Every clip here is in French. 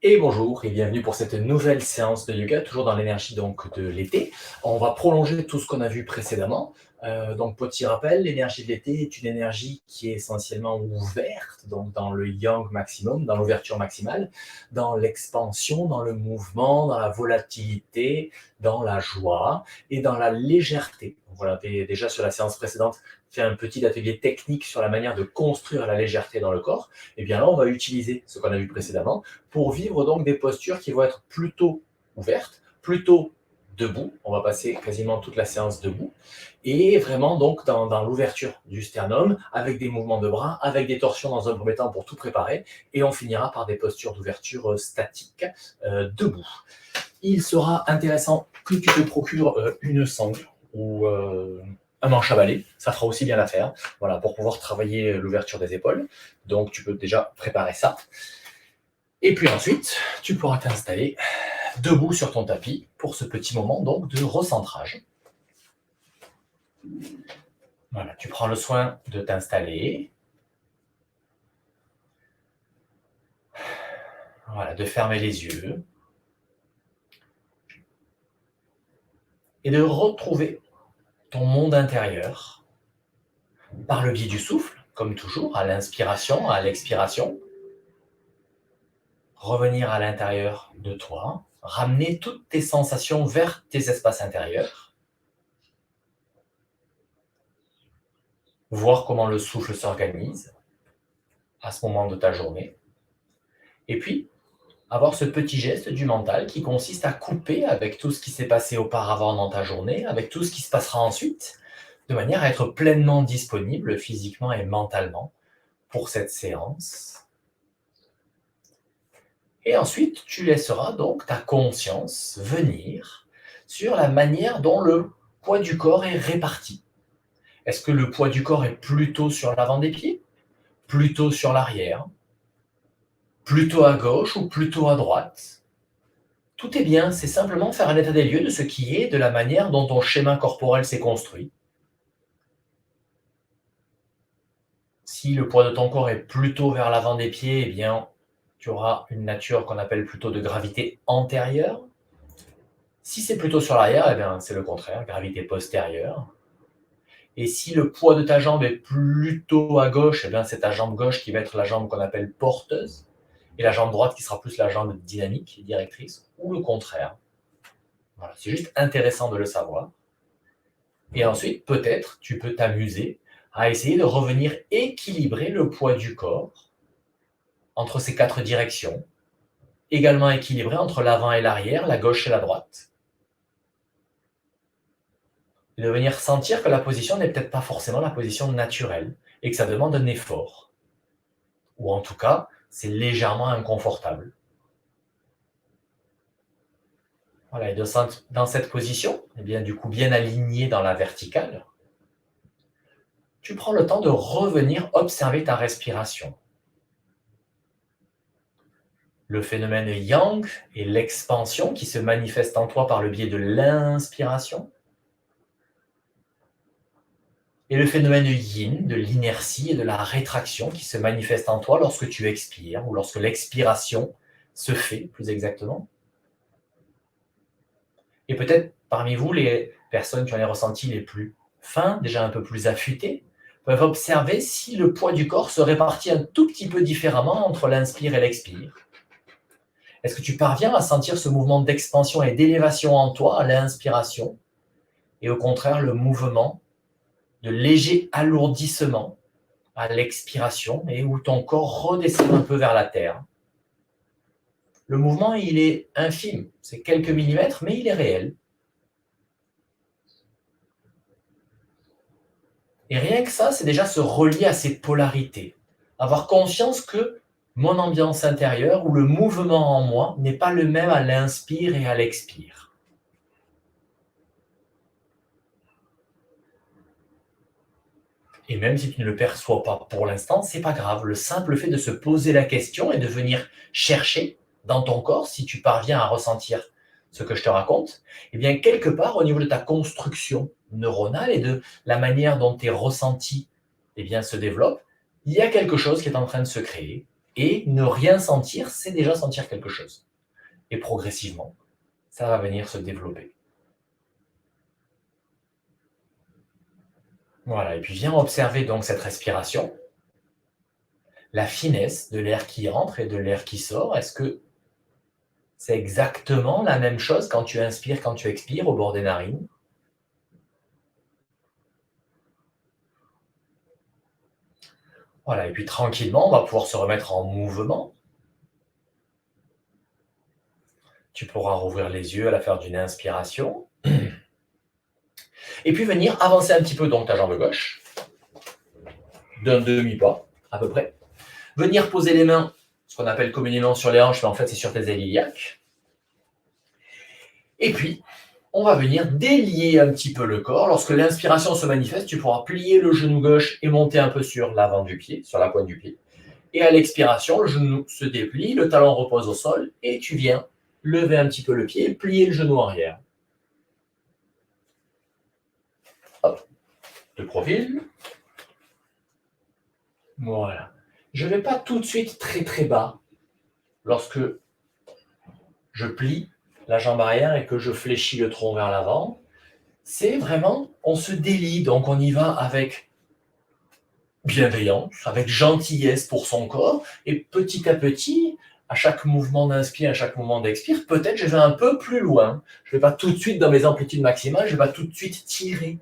Et bonjour et bienvenue pour cette nouvelle séance de yoga, toujours dans l'énergie donc de l'été. On va prolonger tout ce qu'on a vu précédemment. Donc petit rappel, l'énergie de l'été est une énergie qui est essentiellement ouverte, donc dans le yang maximum, dans l'ouverture maximale, dans l'expansion, dans le mouvement, dans la volatilité, dans la joie et dans la légèreté. Donc voilà, déjà sur la séance précédente, fait un petit atelier technique sur la manière de construire la légèreté dans le corps. Et bien là, on va utiliser ce qu'on a vu précédemment pour vivre donc des postures qui vont être plutôt ouvertes, plutôt debout. On va passer quasiment toute la séance debout. Et vraiment donc dans l'ouverture du sternum, avec des mouvements de bras, avec des torsions dans un premier temps pour tout préparer. Et on finira par des postures d'ouverture statiques debout. Il sera intéressant que tu te procures une sangle ou un manche à balai, ça fera aussi bien l'affaire, voilà, pour pouvoir travailler l'ouverture des épaules. Donc tu peux déjà préparer ça. Et puis ensuite, tu pourras t'installer debout sur ton tapis pour ce petit moment donc de recentrage. Voilà, tu prends le soin de t'installer. Voilà, de fermer les yeux. Et de retrouver ton monde intérieur par le biais du souffle, comme toujours, à l'inspiration, à l'expiration. Revenir à l'intérieur de toi, ramener toutes tes sensations vers tes espaces intérieurs. Voir comment le souffle s'organise à ce moment de ta journée. Et puis, avoir ce petit geste du mental qui consiste à couper avec tout ce qui s'est passé auparavant dans ta journée, avec tout ce qui se passera ensuite, de manière à être pleinement disponible physiquement et mentalement pour cette séance. Et ensuite, tu laisseras donc ta conscience venir sur la manière dont le poids du corps est réparti. Est-ce que le poids du corps est plutôt sur l'avant des pieds, plutôt sur l'arrière, plutôt à gauche ou plutôt à droite? Tout est bien, c'est simplement faire un état des lieux de ce qui est, de la manière dont ton schéma corporel s'est construit. Si le poids de ton corps est plutôt vers l'avant des pieds, eh bien, tu auras une nature qu'on appelle plutôt de gravité antérieure. Si c'est plutôt sur l'arrière, eh bien, c'est le contraire, gravité postérieure. Et si le poids de ta jambe est plutôt à gauche, eh bien, c'est ta jambe gauche qui va être la jambe qu'on appelle porteuse, et la jambe droite qui sera plus la jambe dynamique, directrice, ou le contraire. Voilà, c'est juste intéressant de le savoir. Et ensuite, peut-être, tu peux t'amuser à essayer de revenir équilibrer le poids du corps entre ces 4 directions, également équilibré entre l'avant et l'arrière, la gauche et la droite. Et de venir sentir que la position n'est peut-être pas forcément la position naturelle et que ça demande un effort. Ou en tout cas, c'est légèrement inconfortable. Voilà, et dans cette position, eh bien, du coup, bien aligné dans la verticale, tu prends le temps de revenir observer ta respiration. Le phénomène yang et l'expansion qui se manifeste en toi par le biais de l'inspiration. Et le phénomène yin, de l'inertie et de la rétraction qui se manifeste en toi lorsque tu expires ou lorsque l'expiration se fait, plus exactement. Et peut-être parmi vous, les personnes qui ont les ressentis les plus fins, déjà un peu plus affûtés, peuvent observer si le poids du corps se répartit un tout petit peu différemment entre l'inspire et l'expire. Est-ce que tu parviens à sentir ce mouvement d'expansion et d'élévation en toi à l'inspiration et au contraire le mouvement de léger alourdissement à l'expiration et où ton corps redescend un peu vers la terre? Le mouvement, il est infime, c'est quelques millimètres, mais il est réel. Et rien que ça, c'est déjà se relier à ces polarités. Avoir conscience que mon ambiance intérieure ou le mouvement en moi n'est pas le même à l'inspire et à l'expire. Et même si tu ne le perçois pas pour l'instant, c'est pas grave. Le simple fait de se poser la question et de venir chercher dans ton corps, si tu parviens à ressentir ce que je te raconte, eh bien, quelque part, au niveau de ta construction neuronale et de la manière dont tes ressentis, eh bien, se développent, il y a quelque chose qui est en train de se créer. Et ne rien sentir, c'est déjà sentir quelque chose. Et progressivement, ça va venir se développer. Voilà, et puis viens observer donc cette respiration, la finesse de l'air qui entre et de l'air qui sort. Est-ce que c'est exactement la même chose quand tu inspires, quand tu expires au bord des narines? Voilà, et puis tranquillement, on va pouvoir se remettre en mouvement. Tu pourras rouvrir les yeux à la fin d'une inspiration. Et puis venir avancer un petit peu donc ta jambe gauche, d'un demi-pas à peu près. Venir poser les mains, ce qu'on appelle communément sur les hanches, mais en fait c'est sur tes ailes iliaques. Et puis, on va venir délier un petit peu le corps. Lorsque l'inspiration se manifeste, tu pourras plier le genou gauche et monter un peu sur l'avant du pied, sur la pointe du pied. Et à l'expiration, le genou se déplie, le talon repose au sol et tu viens lever un petit peu le pied et plier le genou arrière. Hop, de profil. Voilà. Je ne vais pas tout de suite très très bas lorsque je plie la jambe arrière et que je fléchis le tronc vers l'avant. C'est vraiment, on se délie, donc on y va avec bienveillance, avec gentillesse pour son corps, et petit à petit, à chaque mouvement d'inspire, à chaque mouvement d'expire, peut-être je vais un peu plus loin. Je ne vais pas tout de suite dans mes amplitudes maximales, je ne vais pas tout de suite tirer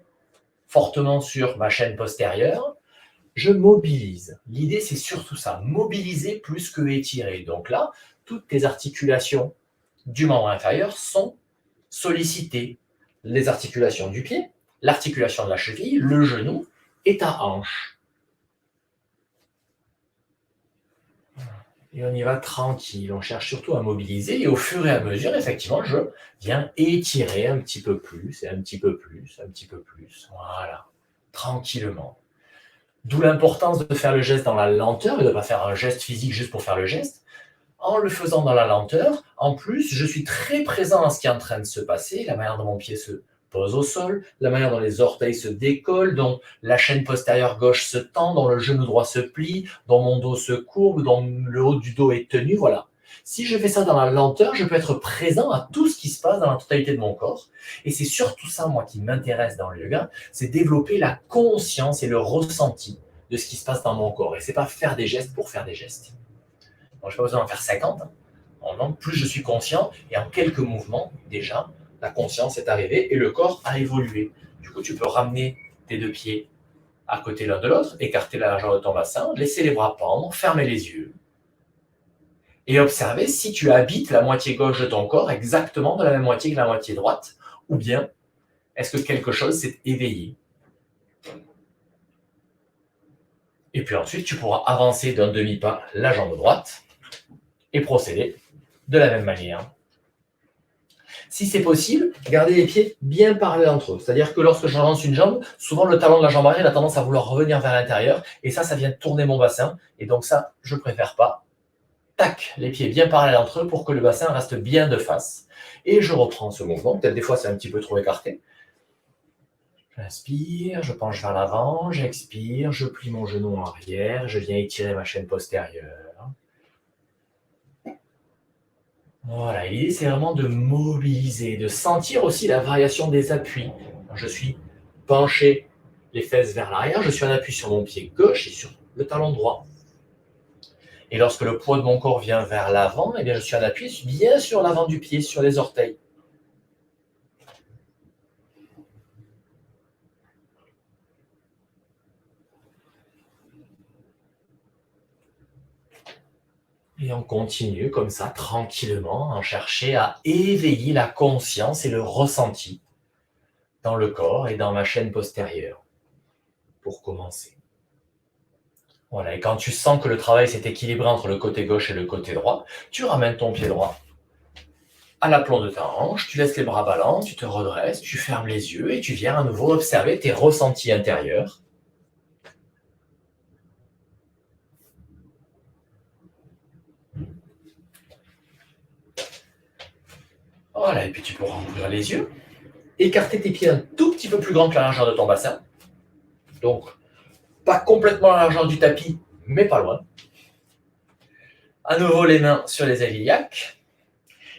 fortement sur ma chaîne postérieure. Je mobilise. L'idée, c'est surtout ça, mobiliser plus que étirer. Donc là, toutes tes articulations du membre inférieur sont sollicitées. Les articulations du pied, l'articulation de la cheville, le genou et ta hanche. Et on y va tranquille, on cherche surtout à mobiliser et au fur et à mesure, effectivement, je viens étirer un petit peu plus, et un petit peu plus, un petit peu plus. Voilà, tranquillement. D'où l'importance de faire le geste dans la lenteur et de ne pas faire un geste physique juste pour faire le geste. En le faisant dans la lenteur, en plus, je suis très présent à ce qui est en train de se passer, la manière dont mon pied se pose au sol, la manière dont les orteils se décollent, dont la chaîne postérieure gauche se tend, dont le genou droit se plie, dont mon dos se courbe, dont le haut du dos est tenu, voilà. Si je fais ça dans la lenteur, je peux être présent à tout ce qui se passe dans la totalité de mon corps. Et c'est surtout ça, moi, qui m'intéresse dans le yoga, c'est développer la conscience et le ressenti de ce qui se passe dans mon corps. Et c'est pas faire des gestes pour faire des gestes. Donc, je n'ai pas besoin d'en faire 50. En plus, je suis conscient et en quelques mouvements, déjà, la conscience est arrivée et le corps a évolué. Du coup, tu peux ramener tes deux pieds à côté l'un de l'autre, écarter la largeur de ton bassin, laisser les bras pendre, fermer les yeux et observer si tu habites la moitié gauche de ton corps exactement de la même moitié que la moitié droite, ou bien est-ce que quelque chose s'est éveillé. Et puis ensuite, tu pourras avancer d'un demi-pas la jambe droite et procéder de la même manière. Si c'est possible, gardez les pieds bien parallèles entre eux. C'est-à-dire que lorsque j'avance une jambe, souvent le talon de la jambe arrière a tendance à vouloir revenir vers l'intérieur. Et ça vient tourner mon bassin. Et donc ça, je ne préfère pas. Tac, les pieds bien parallèles entre eux pour que le bassin reste bien de face. Et je reprends ce mouvement. Peut-être des fois, c'est un petit peu trop écarté. J'inspire, je penche vers l'avant, j'expire, je plie mon genou en arrière, je viens étirer ma chaîne postérieure. Voilà, l'idée c'est vraiment de mobiliser, de sentir aussi la variation des appuis. Je suis penché les fesses vers l'arrière, je suis en appui sur mon pied gauche et sur le talon droit. Et lorsque le poids de mon corps vient vers l'avant, eh bien je suis en appui bien sur l'avant du pied, sur les orteils. Et on continue comme ça, tranquillement, à chercher à éveiller la conscience et le ressenti dans le corps et dans ma chaîne postérieure, pour commencer. Voilà, et quand tu sens que le travail s'est équilibré entre le côté gauche et le côté droit, tu ramènes ton pied droit à l'aplomb de ta hanche, tu laisses les bras ballants, tu te redresses, tu fermes les yeux et tu viens à nouveau observer tes ressentis intérieurs. Voilà, et puis tu pourras ouvrir les yeux, écarter tes pieds un tout petit peu plus grand que la largeur de ton bassin. Donc, pas complètement la largeur du tapis, mais pas loin. À nouveau les mains sur les ailes iliaques.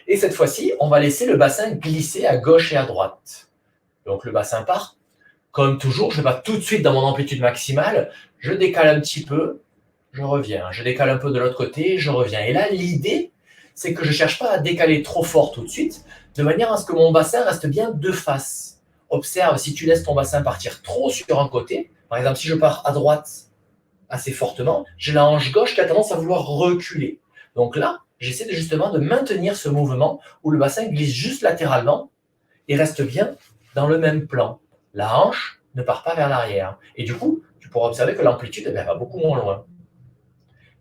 Et cette fois-ci, on va laisser le bassin glisser à gauche et à droite. Donc le bassin part. Comme toujours, je ne vais pas tout de suite dans mon amplitude maximale. Je décale un petit peu, je reviens. Je décale un peu de l'autre côté, je reviens. Et là, l'idée, c'est que je ne cherche pas à décaler trop fort tout de suite, de manière à ce que mon bassin reste bien de face. Observe, si tu laisses ton bassin partir trop sur un côté, par exemple, si je pars à droite assez fortement, j'ai la hanche gauche qui a tendance à vouloir reculer. Donc là, j'essaie justement de maintenir ce mouvement où le bassin glisse juste latéralement et reste bien dans le même plan. La hanche ne part pas vers l'arrière. Et du coup, tu pourras observer que l'amplitude va beaucoup moins loin.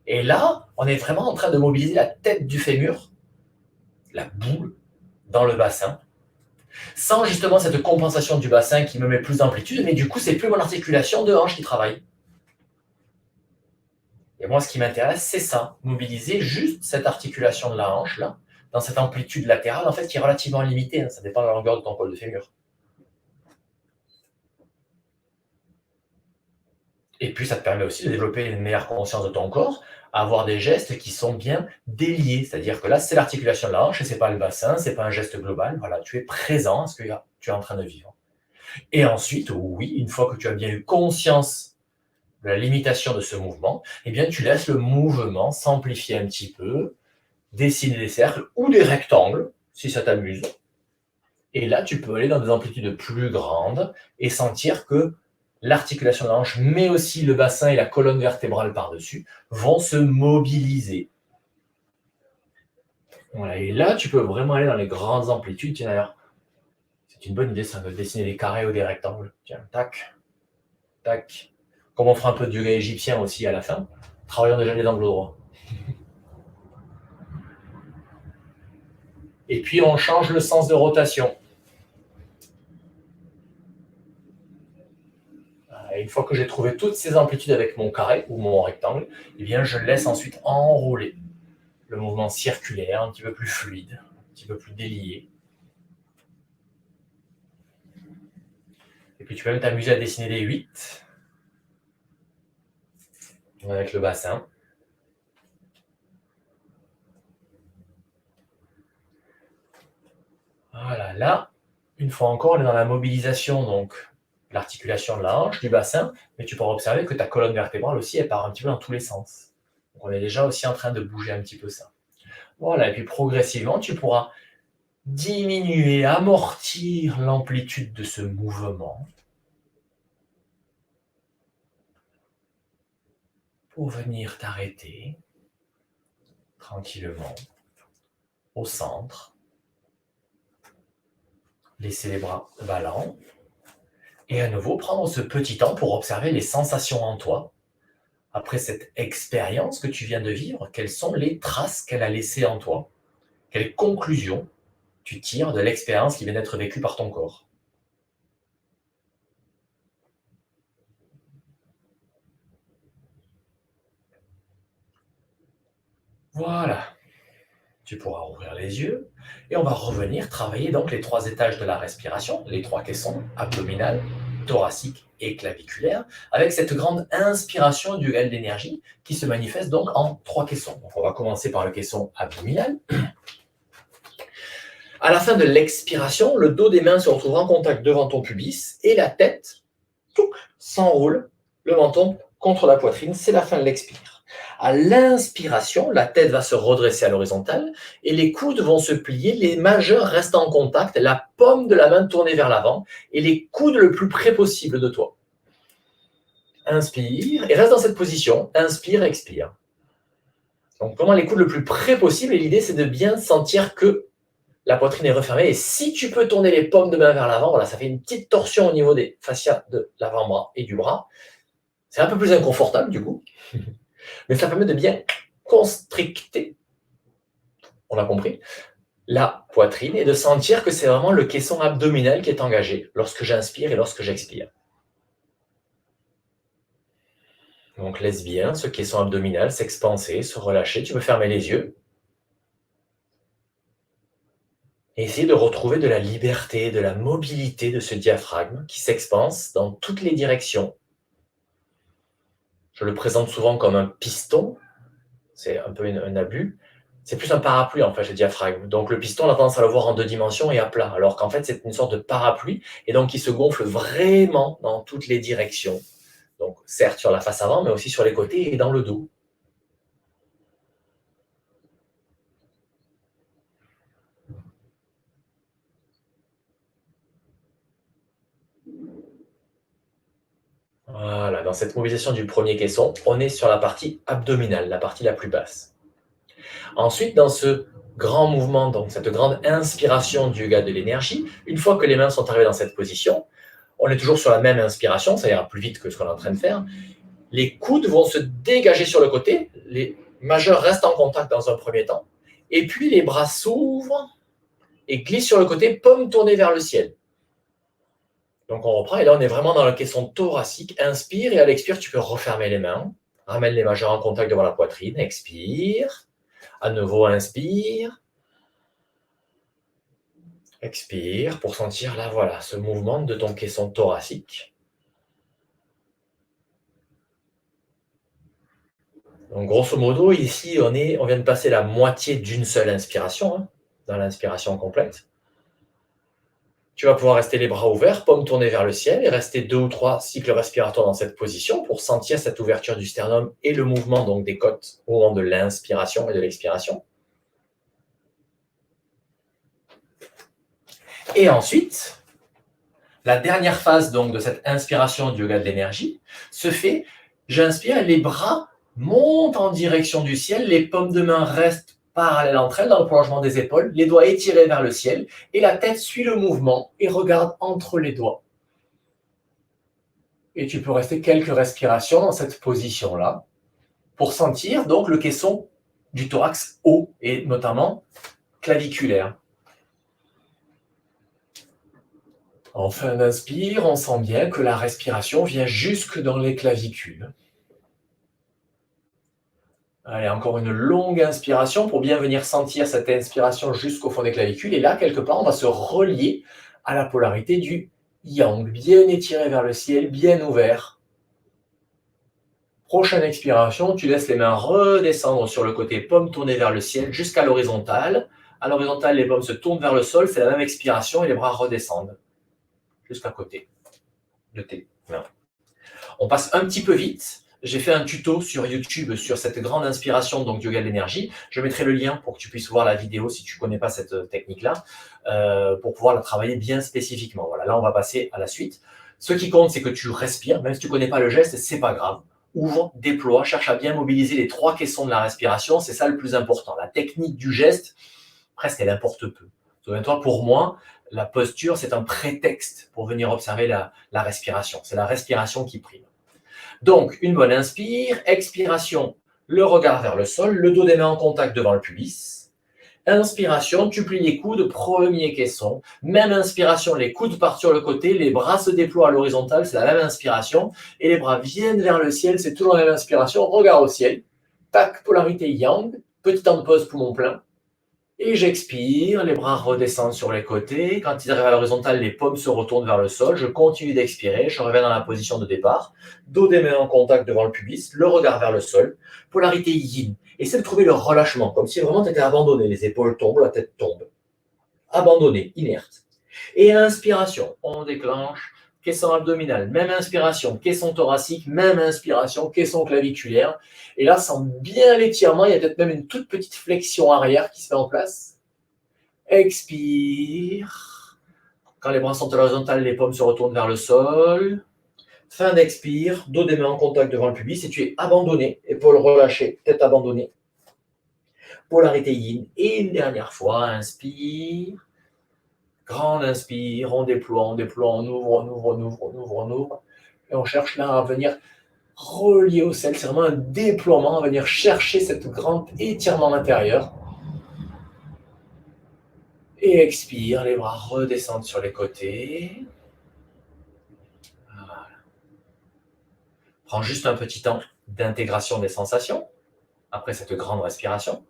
Et là, on est vraiment en train de mobiliser la tête du fémur, la boule, dans le bassin, sans justement cette compensation du bassin qui me met plus d'amplitude, mais du coup, c'est plus mon articulation de hanche qui travaille. Et moi, ce qui m'intéresse, c'est ça, mobiliser juste cette articulation de la hanche, là, dans cette amplitude latérale, en fait, qui est relativement limitée, hein, ça dépend de la longueur de ton col de fémur. Et puis, ça te permet aussi de développer une meilleure conscience de ton corps, avoir des gestes qui sont bien déliés. C'est-à-dire que là, c'est l'articulation de la hanche et ce n'est pas le bassin, ce n'est pas un geste global. Voilà, tu es présent à ce que tu es en train de vivre. Et ensuite, oui, une fois que tu as bien eu conscience de la limitation de ce mouvement, eh bien, tu laisses le mouvement s'amplifier un petit peu, dessiner des cercles ou des rectangles, si ça t'amuse. Et là, tu peux aller dans des amplitudes plus grandes et sentir que l'articulation de la hanche, mais aussi le bassin et la colonne vertébrale par-dessus, vont se mobiliser. Voilà, et là, tu peux vraiment aller dans les grandes amplitudes. Tiens, d'ailleurs, c'est une bonne idée, ça, de dessiner des carrés ou des rectangles. Tiens, tac, tac. Comme on fera un peu de yoga égyptien aussi à la fin, travaillons déjà les angles droits. Et puis, on change le sens de rotation. Et une fois que j'ai trouvé toutes ces amplitudes avec mon carré ou mon rectangle, eh bien, je laisse ensuite enrouler le mouvement circulaire, un petit peu plus fluide, un petit peu plus délié. Et puis tu peux même t'amuser à dessiner des 8 avec le bassin. Voilà, là, une fois encore, on est dans la mobilisation, donc l'articulation de la hanche, du bassin, mais tu pourras observer que ta colonne vertébrale aussi, elle part un petit peu dans tous les sens. Donc on est déjà aussi en train de bouger un petit peu ça. Voilà, et puis progressivement, tu pourras diminuer, amortir l'amplitude de ce mouvement pour venir t'arrêter tranquillement au centre. Laisser les bras ballants. Et à nouveau, prendre ce petit temps pour observer les sensations en toi. Après cette expérience que tu viens de vivre, quelles sont les traces qu'elle a laissées en toi? Quelles conclusions tu tires de l'expérience qui vient d'être vécue par ton corps? Voilà. Tu pourras ouvrir les yeux et on va revenir travailler donc les 3 étages de la respiration, les 3 caissons, abdominal, thoracique et claviculaire, avec cette grande inspiration du gel d'énergie qui se manifeste donc en 3 caissons. Donc on va commencer par le caisson abdominal. À la fin de l'expiration, le dos des mains se retrouve en contact devant ton pubis et la tête s'enroule, le menton contre la poitrine. C'est la fin de l'expire. À l'inspiration, la tête va se redresser à l'horizontale et les coudes vont se plier, les majeurs restent en contact, la paume de la main tournée vers l'avant et les coudes le plus près possible de toi. Inspire et reste dans cette position. Inspire, expire. Donc vraiment les coudes le plus près possible et l'idée c'est de bien sentir que la poitrine est refermée et si tu peux tourner les paumes de main vers l'avant, voilà, ça fait une petite torsion au niveau des fascias de l'avant-bras et du bras. C'est un peu plus inconfortable du coup, mais ça permet de bien constricter, on a compris, la poitrine et de sentir que c'est vraiment le caisson abdominal qui est engagé lorsque j'inspire et lorsque j'expire. Donc laisse bien ce caisson abdominal s'expanser, se relâcher. Tu peux fermer les yeux. Et essayer de retrouver de la liberté, de la mobilité de ce diaphragme qui s'expanse dans toutes les directions. Je le présente souvent comme un piston. c'est un peu un abus. C'est plus un parapluie, en fait, le diaphragme. Donc, le piston, on a tendance à le voir en 2 dimensions et à plat, alors qu'en fait, c'est une sorte de parapluie et donc il se gonfle vraiment dans toutes les directions. Donc, certes, sur la face avant, mais aussi sur les côtés et dans le dos. Voilà, dans cette mobilisation du premier caisson, on est sur la partie abdominale, la partie la plus basse. Ensuite, dans ce grand mouvement, donc cette grande inspiration du yoga de l'énergie, une fois que les mains sont arrivées dans cette position, on est toujours sur la même inspiration, ça ira plus vite que ce qu'on est en train de faire. Les coudes vont se dégager sur le côté, les majeurs restent en contact dans un premier temps, et puis les bras s'ouvrent et glissent sur le côté, paume tournée vers le ciel. Donc on reprend, et là on est vraiment dans la caisson thoracique. Inspire, et à l'expire, tu peux refermer les mains. Ramène les majeurs en contact devant la poitrine. Expire. À nouveau, inspire. Expire pour sentir là, voilà, ce mouvement de ton caisson thoracique. Donc grosso modo, ici, on vient de passer la moitié d'une seule inspiration, hein, dans l'inspiration complète. Tu vas pouvoir rester les bras ouverts, paume tournée vers le ciel, et rester 2 ou 3 cycles respiratoires dans cette position pour sentir cette ouverture du sternum et le mouvement donc des côtes au moment de l'inspiration et de l'expiration. Et ensuite, la dernière phase donc de cette inspiration du yoga de l'énergie se fait, j'inspire, les bras montent en direction du ciel, les paumes de main restent parallèles entre elles dans le prolongement des épaules, les doigts étirés vers le ciel, et la tête suit le mouvement et regarde entre les doigts. Et tu peux rester quelques respirations dans cette position-là pour sentir donc le caisson du thorax haut et notamment claviculaire. En fin d'inspire, on sent bien que la respiration vient jusque dans les clavicules. Allez, encore une longue inspiration pour bien venir sentir cette inspiration jusqu'au fond des clavicules. Et là, quelque part, on va se relier à la polarité du yang, bien étiré vers le ciel, bien ouvert. Prochaine expiration, tu laisses les mains redescendre sur le côté, paume tournée vers le ciel jusqu'à l'horizontale. À l'horizontale, les paumes se tournent vers le sol, c'est la même expiration et les bras redescendent jusqu'à côté de tes mains. On passe un petit peu vite. J'ai fait un tuto sur YouTube sur cette grande inspiration, donc yoga de l'énergie. Je mettrai le lien pour que tu puisses voir la vidéo si tu ne connais pas cette technique-là, pour pouvoir la travailler bien spécifiquement. Voilà, là, on va passer à la suite. Ce qui compte, c'est que tu respires, même si tu ne connais pas le geste, c'est pas grave. Ouvre, déploie, cherche à bien mobiliser les 3 caissons de la respiration, c'est ça le plus important. La technique du geste, presque, elle importe peu. Souviens-toi, pour moi, la posture, c'est un prétexte pour venir observer la respiration. C'est la respiration qui prime. Donc, une bonne inspire, expiration, le regard vers le sol, le dos des mains en contact devant le pubis. Inspiration, tu plies les coudes, premier caisson. Même inspiration, les coudes partent sur le côté, les bras se déploient à l'horizontale, c'est la même inspiration. Et les bras viennent vers le ciel, c'est toujours la même inspiration. Regard au ciel. Tac, polarité yang. Petit temps de pause, poumon plein. Et j'expire, les bras redescendent sur les côtés. Quand ils arrivent à l'horizontale, les paumes se retournent vers le sol. Je continue d'expirer, je reviens dans la position de départ. Dos des mains en contact devant le pubis, le regard vers le sol. Polarité yin. Essaie de trouver le relâchement, comme si vraiment tu étais abandonné. Les épaules tombent, la tête tombe. Abandonné, inerte. Et inspiration, on déclenche. Caisson abdominal, même inspiration. Caisson thoracique, même inspiration. Caisson claviculaire. Et là, sens bien l'étirement. Il y a peut-être même une toute petite flexion arrière qui se met en place. Expire. Quand les bras sont à l'horizontale, les paumes se retournent vers le sol. Fin d'expire. Dos des mains en contact devant le pubis. Et tu es abandonné. Épaules relâchées, tête abandonnée. Polarité yin. Et une dernière fois, inspire. Grande inspire, on déploie, on ouvre, on ouvre, on ouvre, on ouvre, on ouvre. Et on cherche là à venir relier au ciel. C'est vraiment un déploiement, à venir chercher cette grande étirement intérieur. Et expire, les bras redescendent sur les côtés. Voilà. Prends juste un petit temps d'intégration des sensations après cette grande respiration.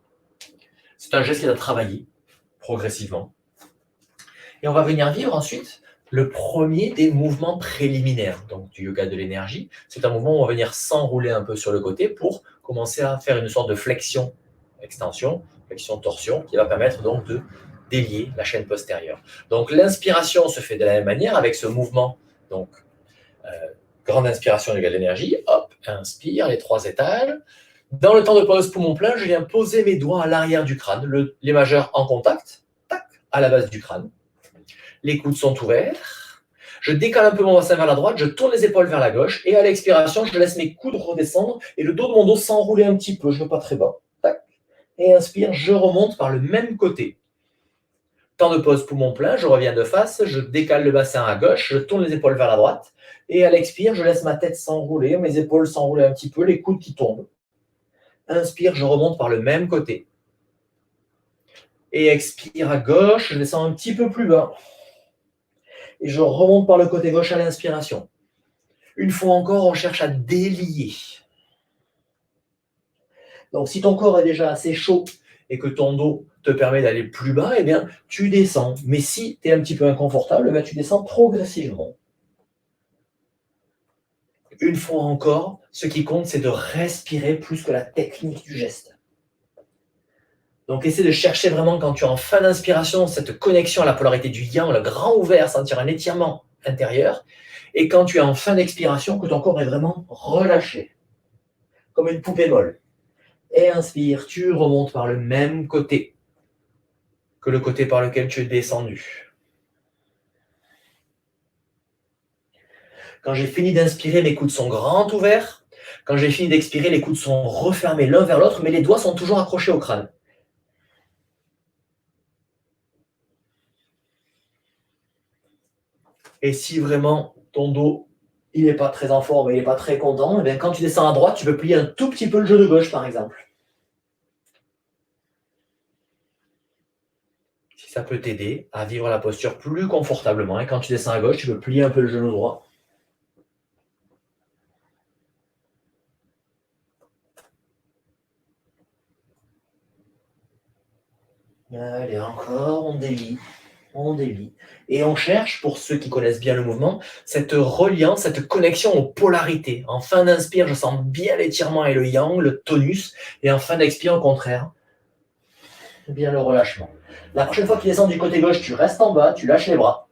C'est un geste qui doit travailler progressivement. Et on va venir vivre ensuite le premier des mouvements préliminaires donc du yoga de l'énergie. C'est un mouvement où on va venir s'enrouler un peu sur le côté pour commencer à faire une sorte de flexion, extension, flexion, torsion, qui va permettre donc de délier la chaîne postérieure. Donc l'inspiration se fait de la même manière avec ce mouvement. Donc, grande inspiration égale l'énergie. Hop, inspire les 3 étages. Dans le temps de pause poumon plein, je viens poser mes doigts à l'arrière du crâne, les majeurs en contact, tac, à la base du crâne. Les coudes sont ouverts. Je décale un peu mon bassin vers la droite, je tourne les épaules vers la gauche et à l'expiration, je laisse mes coudes redescendre et le dos de mon dos s'enrouler un petit peu, je ne vais pas très bas. Tac. Et inspire, je remonte par le même côté. Temps de pause poumon plein, je reviens de face, je décale le bassin à gauche, je tourne les épaules vers la droite et à l'expire, je laisse ma tête s'enrouler, mes épaules s'enrouler un petit peu, les coudes qui tombent. Inspire, je remonte par le même côté. Et expire à gauche, je descends un petit peu plus bas. Et je remonte par le côté gauche à l'inspiration. Une fois encore, on cherche à délier. Donc, si ton corps est déjà assez chaud et que ton dos te permet d'aller plus bas, eh bien, tu descends. Mais si tu es un petit peu inconfortable, eh bien, tu descends progressivement. Une fois encore, ce qui compte, c'est de respirer plus que la technique du geste. Donc, essaie de chercher vraiment, quand tu es en fin d'inspiration, cette connexion à la polarité du yang, le grand ouvert, sentir un étirement intérieur. Et quand tu es en fin d'expiration, que ton corps est vraiment relâché, comme une poupée molle. Et inspire, tu remontes par le même côté que le côté par lequel tu es descendu. Quand j'ai fini d'inspirer, mes coudes sont grands ouverts. Quand j'ai fini d'expirer, les coudes sont refermés l'un vers l'autre, mais les doigts sont toujours accrochés au crâne. Et si vraiment ton dos, il n'est pas très en forme, il n'est pas très content, eh bien, quand tu descends à droite, tu peux plier un tout petit peu le genou gauche, par exemple. Si ça peut t'aider à vivre la posture plus confortablement. Et quand tu descends à gauche, tu peux plier un peu le genou droit. Allez, encore, on délie. On délie. Et on cherche, pour ceux qui connaissent bien le mouvement, cette reliance, cette connexion aux polarités. En fin d'inspire, je sens bien l'étirement et le yang, le tonus. Et en fin d'expire, au contraire, bien le relâchement. La prochaine fois que tu descends du côté gauche, tu restes en bas, tu lâches les bras.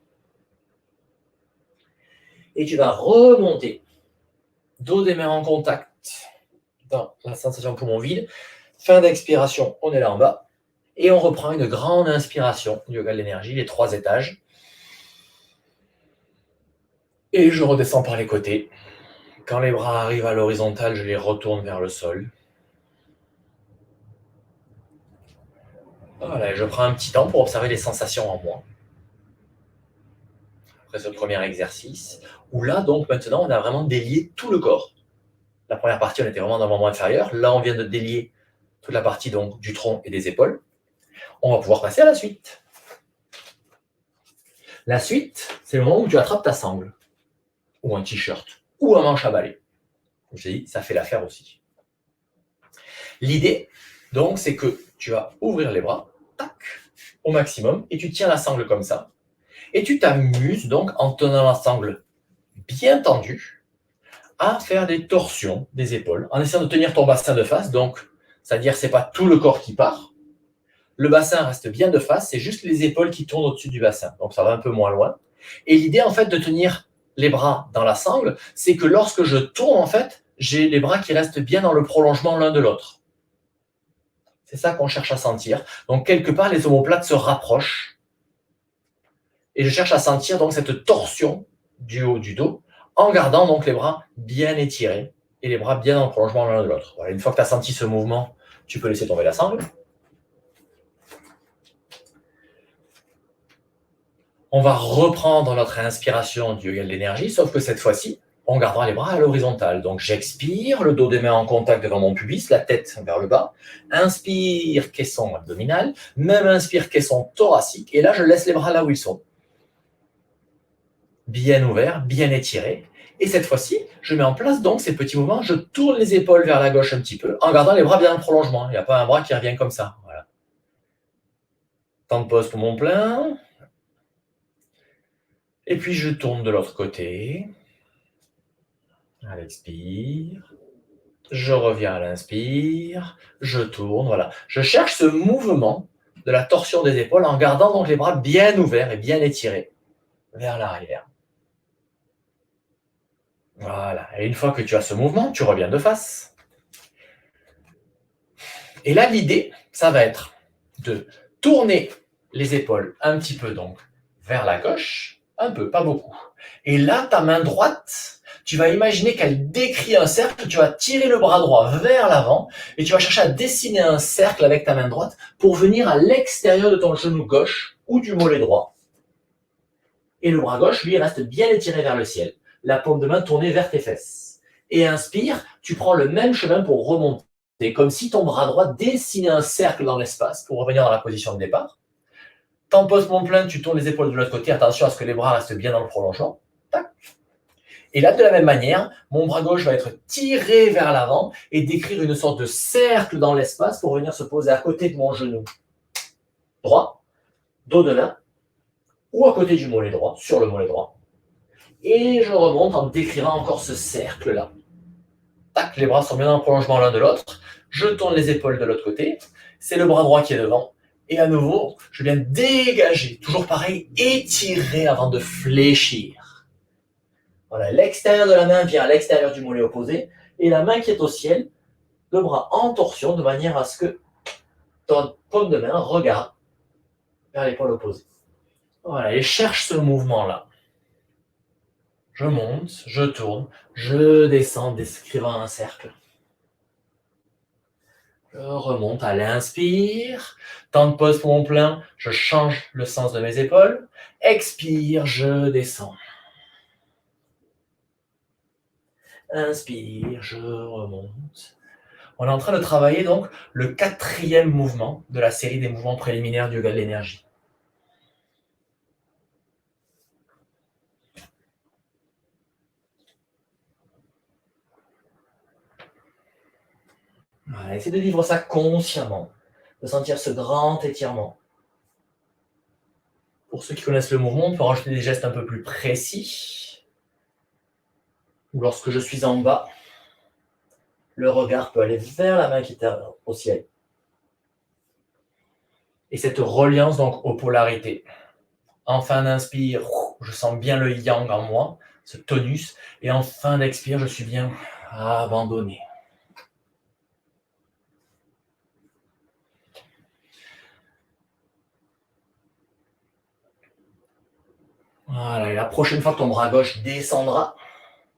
Et tu vas remonter. Dos des mains en contact dans la sensation poumon vide. Fin d'expiration, on est là en bas. Et on reprend une grande inspiration, yoga de l'énergie, les 3 étages. Et je redescends par les côtés. Quand les bras arrivent à l'horizontale, je les retourne vers le sol. Voilà, je prends un petit temps pour observer les sensations en moi. Après ce premier exercice, où là, donc, maintenant, on a vraiment délié tout le corps. La première partie, on était vraiment dans le membre inférieur. Là, on vient de délier toute la partie donc, du tronc et des épaules. On va pouvoir passer à la suite. La suite, c'est le moment où tu attrapes ta sangle, ou un t-shirt, ou un manche à balai. Comme je t'ai dit, ça fait l'affaire aussi. L'idée, donc, c'est que tu vas ouvrir les bras, tac, au maximum, et tu tiens la sangle comme ça. Et tu t'amuses donc, en tenant la sangle bien tendue, à faire des torsions des épaules, en essayant de tenir ton bassin de face. Donc, c'est-à-dire, c'est pas tout le corps qui part. Le bassin reste bien de face, c'est juste les épaules qui tournent au-dessus du bassin. Donc, ça va un peu moins loin. Et l'idée, en fait, de tenir les bras dans la sangle, c'est que lorsque je tourne, en fait, j'ai les bras qui restent bien dans le prolongement l'un de l'autre. C'est ça qu'on cherche à sentir. Donc, quelque part, les omoplates se rapprochent. Et je cherche à sentir donc cette torsion du haut du dos, en gardant donc les bras bien étirés et les bras bien dans le prolongement l'un de l'autre. Voilà, une fois que tu as senti ce mouvement, tu peux laisser tomber la sangle. On va reprendre notre inspiration du yoga de l'énergie, sauf que cette fois-ci, on gardera les bras à l'horizontale. Donc j'expire, le dos des mains en contact devant mon pubis, la tête vers le bas. Inspire, caisson abdominal. Même inspire, caisson thoracique. Et là, je laisse les bras là où ils sont. Bien ouverts, bien étirés. Et cette fois-ci, je mets en place donc ces petits mouvements. Je tourne les épaules vers la gauche un petit peu, en gardant les bras bien en prolongement. Il n'y a pas un bras qui revient comme ça. Voilà. Temps de pause pour mon plein. Et puis je tourne de l'autre côté. À l'expire. Je reviens à l'inspire, je tourne, voilà. Je cherche ce mouvement de la torsion des épaules en gardant donc les bras bien ouverts et bien étirés vers l'arrière. Voilà. Et une fois que tu as ce mouvement, tu reviens de face. Et là, l'idée, ça va être de tourner les épaules un petit peu donc vers la gauche, un peu, pas beaucoup. Et là, ta main droite, tu vas imaginer qu'elle décrit un cercle, tu vas tirer le bras droit vers l'avant et tu vas chercher à dessiner un cercle avec ta main droite pour venir à l'extérieur de ton genou gauche ou du mollet droit. Et le bras gauche, lui, reste bien étiré vers le ciel, la paume de main tournée vers tes fesses. Et inspire, tu prends le même chemin pour remonter. C'est comme si ton bras droit dessinait un cercle dans l'espace pour revenir dans la position de départ. T'emposes mon plein, tu tournes les épaules de l'autre côté. Attention à ce que les bras restent bien dans le prolongement. Tac. Et là, de la même manière, mon bras gauche va être tiré vers l'avant et décrire une sorte de cercle dans l'espace pour venir se poser à côté de mon genou droit, dos de main, ou à côté du mollet droit, sur le mollet droit. Et je remonte en décrivant encore ce cercle-là. Tac, les bras sont bien dans le prolongement l'un de l'autre. Je tourne les épaules de l'autre côté. C'est le bras droit qui est devant. Et à nouveau, je viens dégager. Toujours pareil, étirer avant de fléchir. Voilà, l'extérieur de la main vient à l'extérieur du mollet opposé. Et la main qui est au ciel, le bras en torsion, de manière à ce que ton paume de main regarde vers l'épaule opposée. Voilà, et cherche ce mouvement-là. Je monte, je tourne, je descends, décrivant un cercle. Je remonte à l'inspire. Temps de pause pour mon plein. Je change le sens de mes épaules. Expire, je descends. Inspire, je remonte. On est en train de travailler donc le quatrième mouvement de la série des mouvements préliminaires du yoga de l'énergie. Voilà, essayez de vivre ça consciemment, de sentir ce grand étirement. Pour ceux qui connaissent le mouvement, on peut rajouter des gestes un peu plus précis. Ou lorsque je suis en bas, le regard peut aller vers la main qui est au ciel. Et cette reliance donc aux polarités. En fin d'inspire, je sens bien le yang en moi, ce tonus. Et en fin d'expire, je suis bien abandonné. Voilà, et la prochaine fois que ton bras gauche descendra,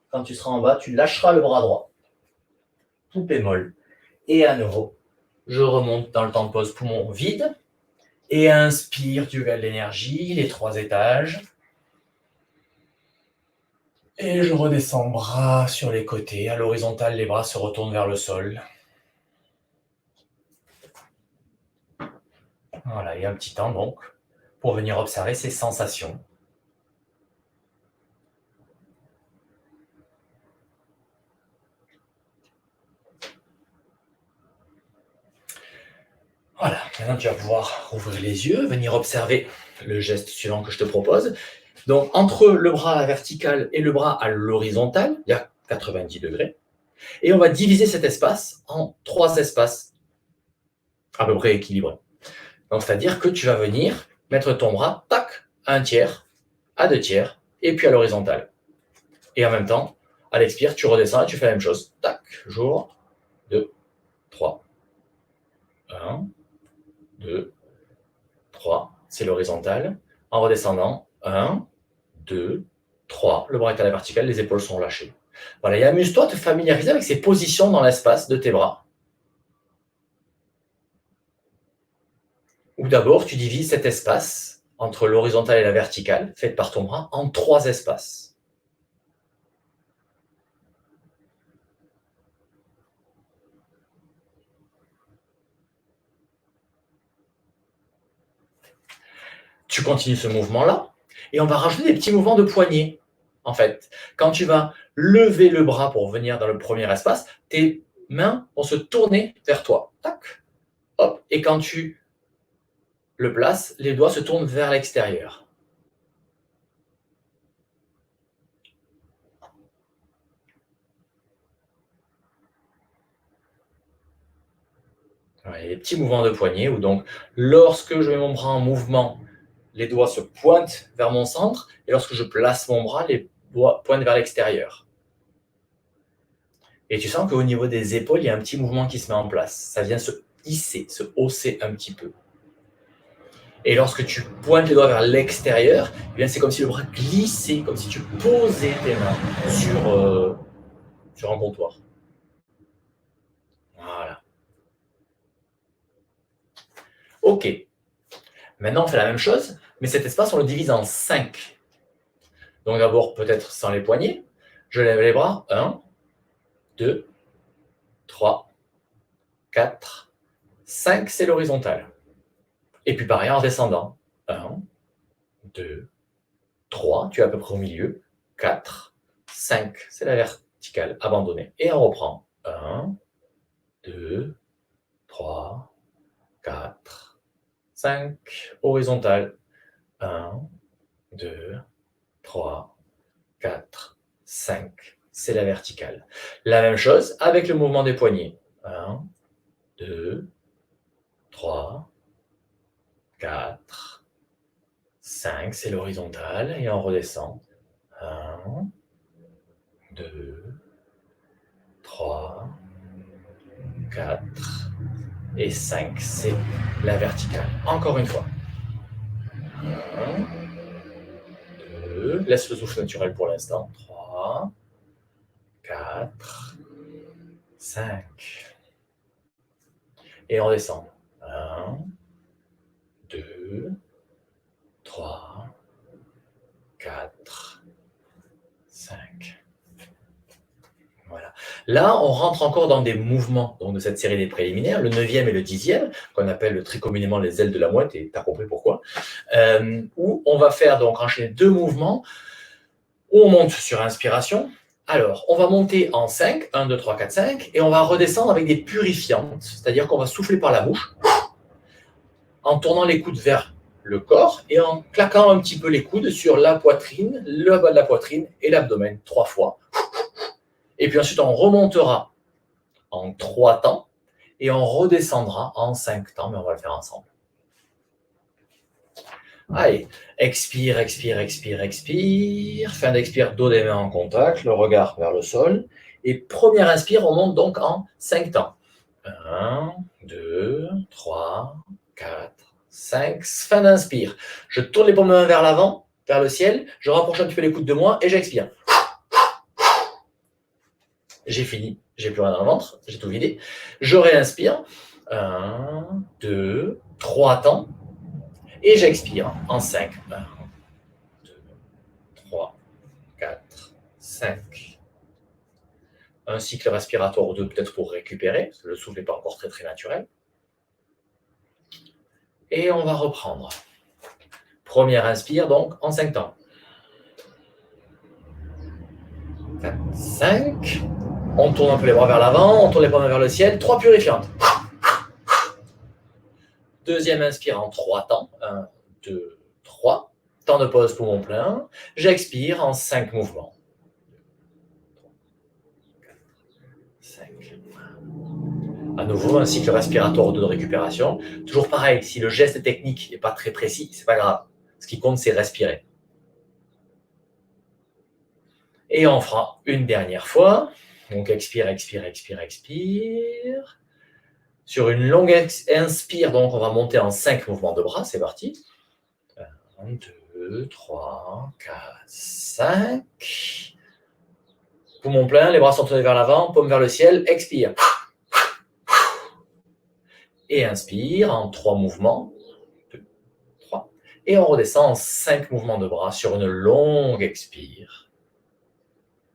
quand tu seras en bas, tu lâcheras le bras droit. Tout bémol. Et à nouveau, je remonte dans le temps de pause poumon vide. Et inspire, tu gagnes l'énergie, les 3 étages. Et je redescends, bras sur les côtés. À l'horizontale, les bras se retournent vers le sol. Voilà, et un petit temps donc pour venir observer ces sensations. Voilà, maintenant tu vas pouvoir ouvrir les yeux, venir observer le geste suivant que je te propose. Donc entre le bras à la verticale et le bras à l'horizontale, il y a 90 degrés. Et on va diviser cet espace en 3 espaces à peu près équilibrés. Donc c'est-à-dire que tu vas venir mettre ton bras, tac, à 1 tiers, à 2 tiers, et puis à l'horizontale. Et en même temps, à l'expire, tu redescends et tu fais la même chose. Tac, jour, 2, 3. 1, 2, 3. C'est l'horizontale. En redescendant, 1, 2, 3. Le bras est à la verticale, les épaules sont lâchées. Voilà, et amuse-toi à te familiariser avec ces positions dans l'espace de tes bras. Ou d'abord, tu divises cet espace entre l'horizontale et la verticale, faite par ton bras, en 3 espaces. Tu continues ce mouvement-là, et on va rajouter des petits mouvements de poignet. En fait, quand tu vas lever le bras pour venir dans le premier espace, tes mains vont se tourner vers toi. Tac, hop, et quand tu le places, les doigts se tournent vers l'extérieur. Ouais, les petits mouvements de poignet où donc, lorsque je mets mon bras en mouvement, les doigts se pointent vers mon centre et lorsque je place mon bras, les doigts pointent vers l'extérieur. Et tu sens qu'au niveau des épaules, il y a un petit mouvement qui se met en place. Ça vient se hisser, se hausser un petit peu. Et lorsque tu pointes les doigts vers l'extérieur, eh bien c'est comme si le bras glissait, comme si tu posais tes mains sur un comptoir. Voilà. Ok. Maintenant, on fait la même chose, mais cet espace, on le divise en 5. Donc d'abord, peut-être sans les poignets. Je lève les bras. 1, 2, 3, 4, 5, c'est l'horizontale. Et puis pareil en descendant. 1, 2, 3, tu es à peu près au milieu. 4, 5, c'est la verticale, abandonnée. Et on reprend. 1, 2, 3, 4, 5, horizontale. 1, 2, 3, 4, 5, c'est la verticale. La même chose avec le mouvement des poignets. 1, 2, 3, 4, 5, c'est l'horizontale, et on redescend. 1, 2, 3, 4 et 5, c'est la verticale. Encore une fois. 1, 2, laisse le souffle naturel pour l'instant. 3, 4, 5. Et on descend. 1, 2, 3, 4, 5. Voilà. Là, on rentre encore dans des mouvements donc, de cette série des préliminaires, le 9e et le 10e, qu'on appelle très communément les ailes de la mouette, et tu as compris pourquoi, où on va faire donc enchaîner 2 mouvements, où on monte sur inspiration. Alors, on va monter en 5, 1, 2, 3, 4, 5, et on va redescendre avec des purifiantes, c'est-à-dire qu'on va souffler par la bouche, en tournant les coudes vers le corps et en claquant un petit peu les coudes sur la poitrine, le bas de la poitrine et l'abdomen 3 fois. Et puis ensuite, on remontera en 3 temps et on redescendra en 5 temps, mais on va le faire ensemble. Allez, expire, expire, expire, expire. Fin d'expire, dos des mains en contact, le regard vers le sol. Et première inspire, on monte donc en 5 temps. 1, 2, 3, 4, 5. Fin d'inspire. Je tourne les paumes de main vers l'avant, vers le ciel. Je rapproche un petit peu les coudes de moi et j'expire. J'ai fini. J'ai plus rien dans le ventre. J'ai tout vidé. Je réinspire. 1, 2, 3 temps. Et j'expire en 5. 1, 2, 3, 4, 5. Un cycle respiratoire ou deux peut-être pour récupérer, parce que le souffle n'est pas encore très très naturel. Et on va reprendre. Première inspire donc en 5 temps. 4, 5. On tourne un peu les bras vers l'avant, on tourne les paumes vers le ciel. 3 purifiantes. Deuxième inspire en 3 temps. 1, 2, 3. Temps de pause, poumon plein. J'expire en 5 mouvements. 5. À nouveau, un cycle respiratoire ou deux de récupération. Toujours pareil, si le geste technique n'est pas très précis, c'est pas grave. Ce qui compte, c'est respirer. Et on fera une dernière fois. Donc expire, expire, expire, expire. Sur une longue inspire, donc on va monter en 5 mouvements de bras. C'est parti. 1, 2, 3, 4, 5. Poumon plein, les bras sont tournés vers l'avant, paume vers le ciel. Expire. Et inspire en 3 mouvements. 2, 3. Et on redescend en 5 mouvements de bras sur une longue expire.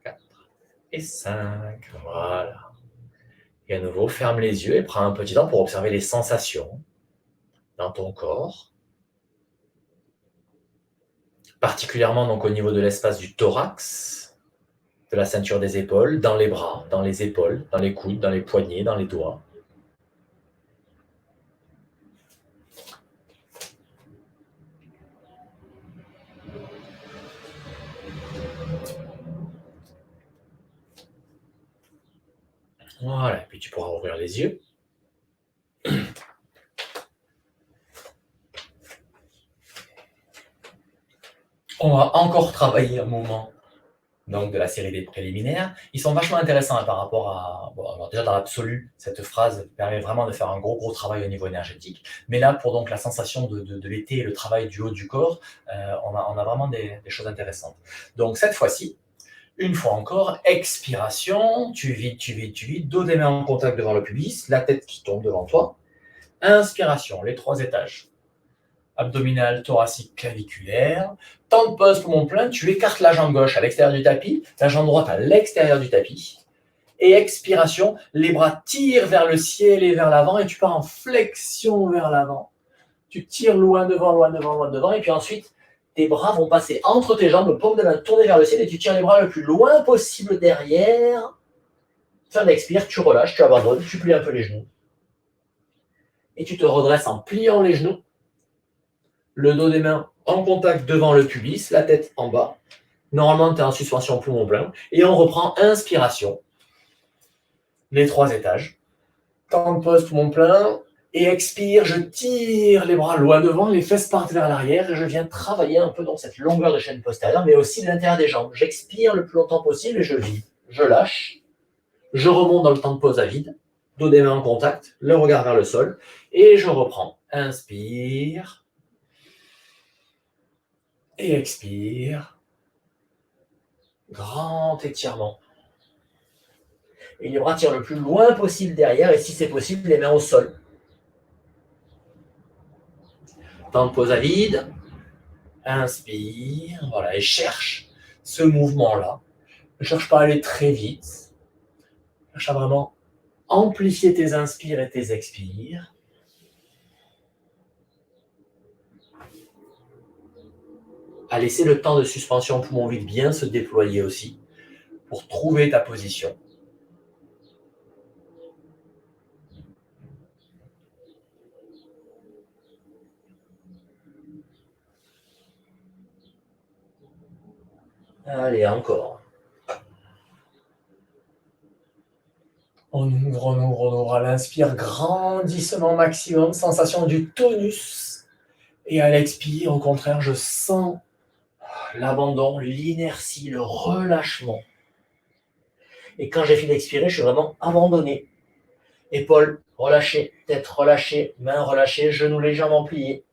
4 et 5. Voilà. Et à nouveau, ferme les yeux et prends un petit temps pour observer les sensations dans ton corps. Particulièrement donc au niveau de l'espace du thorax, de la ceinture des épaules, dans les bras, dans les épaules, dans les coudes, dans les poignets, dans les doigts. Voilà, et puis tu pourras ouvrir les yeux. On va encore travailler un moment donc de la série des préliminaires. Ils sont vachement intéressants par rapport à... Bon, alors déjà, dans l'absolu, cette phrase permet vraiment de faire un gros travail au niveau énergétique. Mais là, pour donc la sensation de l'été et le travail du haut du corps, on a vraiment des choses intéressantes. Donc cette fois-ci, une fois encore, expiration, tu vides, dos des mains en contact devant le pubis, la tête qui tombe devant toi. Inspiration, les 3 étages. Abdominal, thoracique, claviculaire. Temps de pause, poumon plein, tu écartes la jambe gauche à l'extérieur du tapis, la jambe droite à l'extérieur du tapis. Et expiration, les bras tirent vers le ciel et vers l'avant et tu pars en flexion vers l'avant. Tu tires loin devant et puis ensuite, tes bras vont passer entre tes jambes, paume de main tournée vers le ciel et tu tires les bras le plus loin possible derrière. Fin d'expire, tu relâches, tu abandonnes, tu plies un peu les genoux. Et tu te redresses en pliant les genoux. Le dos des mains en contact devant le pubis, la tête en bas. Normalement, tu es en suspension poumon plein. Et on reprend inspiration. Les 3 étages. Temps de pause, poumon plein. Et expire, je tire les bras loin devant, les fesses partent vers l'arrière et je viens travailler un peu dans cette longueur de chaîne postérieure, mais aussi de l'intérieur des jambes. J'expire le plus longtemps possible et je vide. Je lâche. Je remonte dans le temps de pause à vide. Dos des mains en contact, le regard vers le sol. Et je reprends. Inspire. Et expire. Grand étirement. Et les bras tirent le plus loin possible derrière et si c'est possible, les mains au sol. Temps de pause à vide. Inspire. Voilà, et cherche ce mouvement-là. Ne cherche pas à aller très vite. Cherche à vraiment amplifier tes inspires et tes expires. À laisser le temps de suspension poumon vide bien se déployer aussi pour trouver ta position. Allez, encore. On ouvre à l'inspire, grandissement maximum, sensation du tonus. Et à l'expire, au contraire, je sens l'abandon, l'inertie, le relâchement. Et quand j'ai fini d'expirer, je suis vraiment abandonné. Épaules relâchées, tête relâchée, mains relâchées, genoux légèrement pliés.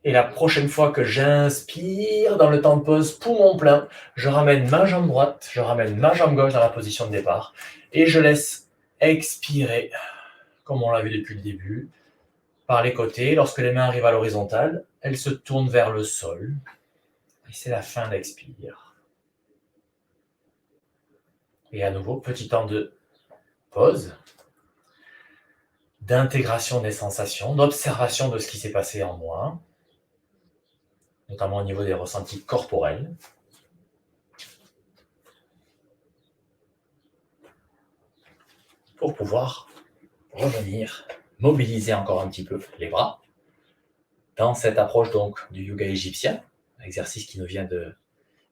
Et la prochaine fois que j'inspire, dans le temps de pause, poumon plein, je ramène ma jambe droite, je ramène ma jambe gauche dans la position de départ. Et je laisse expirer, comme on l'a vu depuis le début, par les côtés. Lorsque les mains arrivent à l'horizontale, elles se tournent vers le sol. Et c'est la fin d'expire. Et à nouveau, petit temps de pause, d'intégration des sensations, d'observation de ce qui s'est passé en moi, notamment au niveau des ressentis corporels. Pour pouvoir revenir, mobiliser encore un petit peu les bras dans cette approche donc du yoga égyptien, exercice qui nous vient de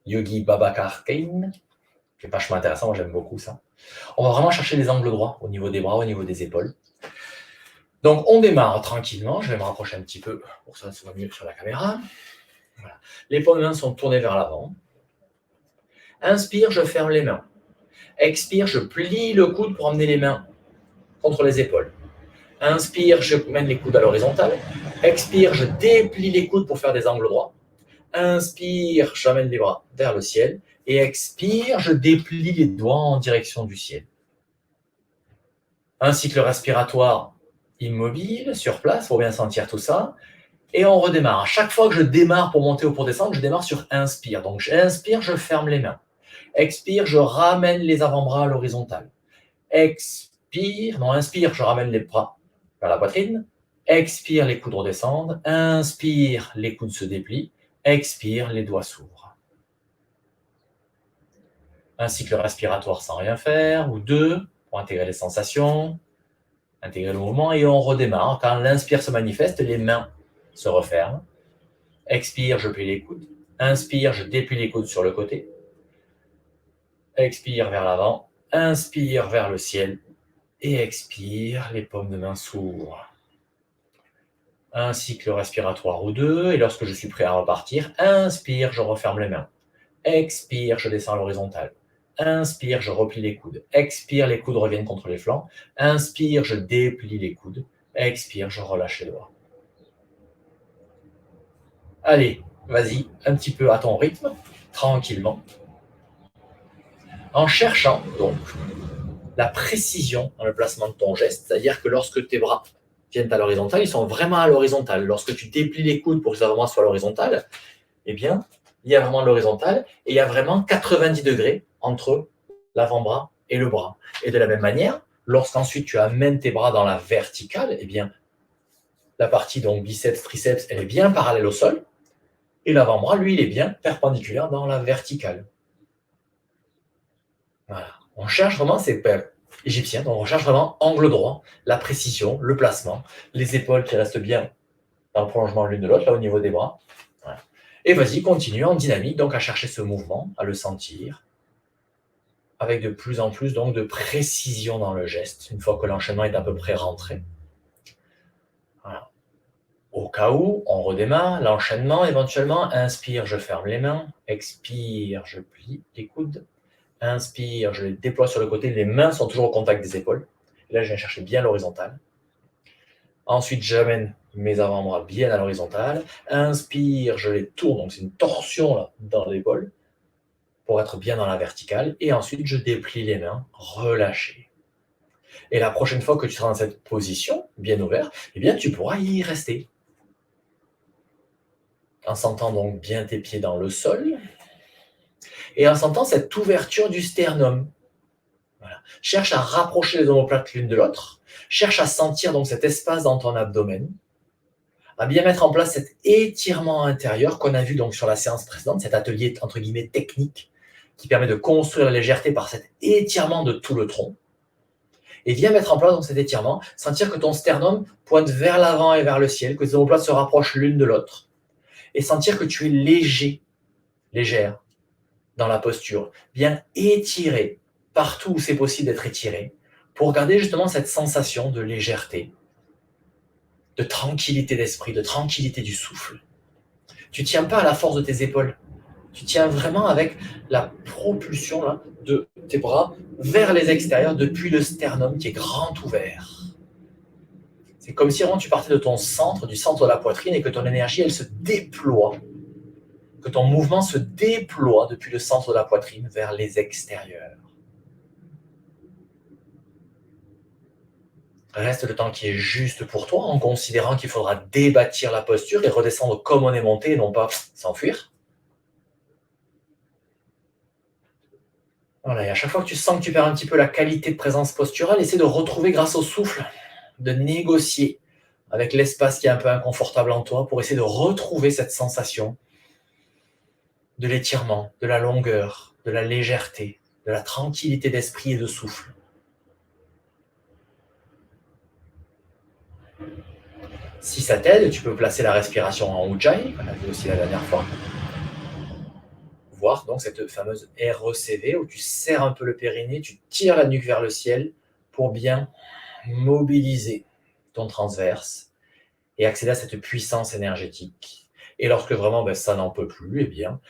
Yogi Babakar Kane, qui est vachement intéressant, moi j'aime beaucoup ça. On va vraiment chercher les angles droits au niveau des bras, au niveau des épaules. Donc on démarre tranquillement, je vais me rapprocher un petit peu pour que ça soit mieux sur la caméra. Voilà. Les paumes de main sont tournées vers l'avant. Inspire, je ferme les mains. Expire, je plie le coude pour emmener les mains contre les épaules. Inspire, je mène les coudes à l'horizontale. Expire, je déplie les coudes pour faire des angles droits. Inspire, j'amène les bras vers le ciel. Et expire, je déplie les doigts en direction du ciel. Un cycle respiratoire immobile, sur place, pour bien sentir tout ça. Et on redémarre. À chaque fois que je démarre pour monter ou pour descendre, je démarre sur inspire. Donc j'inspire, je ferme les mains. Expire, je ramène les avant-bras à l'horizontale. Inspire, je ramène les bras vers la poitrine. Expire, les coudes redescendent. Inspire, les coudes se déplient. Expire, les doigts s'ouvrent. Un cycle respiratoire sans rien faire, ou 2, pour intégrer les sensations, intégrer le mouvement, et on redémarre. Quand l'inspire se manifeste, les mains se referment. Expire, je plie les coudes. Inspire, je déplie les coudes sur le côté. Expire vers l'avant. Inspire vers le ciel. Et expire, les paumes de main s'ouvrent. un cycle respiratoire ou deux, et lorsque je suis prêt à repartir, inspire, je referme les mains. Expire, je descends à l'horizontale. Inspire, je replie les coudes. Expire, les coudes reviennent contre les flancs. Inspire, je déplie les coudes. Expire, je relâche les doigts. Allez, vas-y, un petit peu à ton rythme, tranquillement. En cherchant, donc, la précision dans le placement de ton geste, c'est-à-dire que lorsque tes bras viennent à l'horizontale, ils sont vraiment à l'horizontale. Lorsque tu déplies les coudes pour que les avant-bras soient à l'horizontale, eh bien, il y a vraiment l'horizontale et il y a vraiment 90 degrés entre l'avant-bras et le bras. Et de la même manière, lorsqu'ensuite tu amènes tes bras dans la verticale, eh bien, la partie donc biceps, triceps, elle est bien parallèle au sol et l'avant-bras, lui, il est bien perpendiculaire dans la verticale. Voilà. On cherche vraiment, c'est égyptien, donc on recherche vraiment angle droit, la précision, le placement, les épaules qui restent bien dans le prolongement l'une de l'autre, là au niveau des bras. Voilà. Et vas-y, continue en dynamique, donc à chercher ce mouvement, à le sentir, avec de plus en plus donc de précision dans le geste, une fois que l'enchaînement est à peu près rentré. Voilà. Au cas où, on redémarre, l'enchaînement éventuellement, inspire, je ferme les mains, expire, je plie les coudes, inspire, je les déploie sur le côté, les mains sont toujours au contact des épaules. Et là, je viens chercher bien l'horizontale. Ensuite, j'amène mes avant-bras bien à l'horizontale. Inspire, je les tourne, donc c'est une torsion là, dans l'épaule, pour être bien dans la verticale. Et ensuite, je déplie les mains, relâché. Et la prochaine fois que tu seras dans cette position, bien ouverte, eh bien, tu pourras y rester. En sentant donc bien tes pieds dans le sol, et en sentant cette ouverture du sternum. Voilà. Cherche à rapprocher les omoplates l'une de l'autre. Cherche à sentir donc cet espace dans ton abdomen. À bien mettre en place cet étirement intérieur qu'on a vu donc sur la séance précédente, cet atelier entre guillemets technique qui permet de construire la légèreté par cet étirement de tout le tronc. Et viens mettre en place donc cet étirement, sentir que ton sternum pointe vers l'avant et vers le ciel, que tes omoplates se rapprochent l'une de l'autre, et sentir que tu es léger, légère dans la posture, bien étiré partout où c'est possible d'être étiré, pour garder justement cette sensation de légèreté, de tranquillité d'esprit, de tranquillité du souffle. Tu ne tiens pas à la force de tes épaules, tu tiens vraiment avec la propulsion là, de tes bras vers les extérieurs depuis le sternum qui est grand ouvert. C'est comme si vraiment tu partais de ton centre, du centre de la poitrine, et que ton énergie, elle se déploie, que ton mouvement se déploie depuis le centre de la poitrine vers les extérieurs. Reste le temps qui est juste pour toi, en considérant qu'il faudra débâtir la posture et redescendre comme on est monté, et non pas s'enfuir. Voilà, et à chaque fois que tu sens que tu perds un petit peu la qualité de présence posturale, essaie de retrouver grâce au souffle, de négocier avec l'espace qui est un peu inconfortable en toi pour essayer de retrouver cette sensation de l'étirement, de la longueur, de la légèreté, de la tranquillité d'esprit et de souffle. Si ça t'aide, tu peux placer la respiration en Ujjayi, on a vu aussi la dernière fois. Voir donc cette fameuse RECV où tu serres un peu le périnée, tu tires la nuque vers le ciel pour bien mobiliser ton transverse et accéder à cette puissance énergétique. Et lorsque vraiment ça n'en peut plus, eh bien,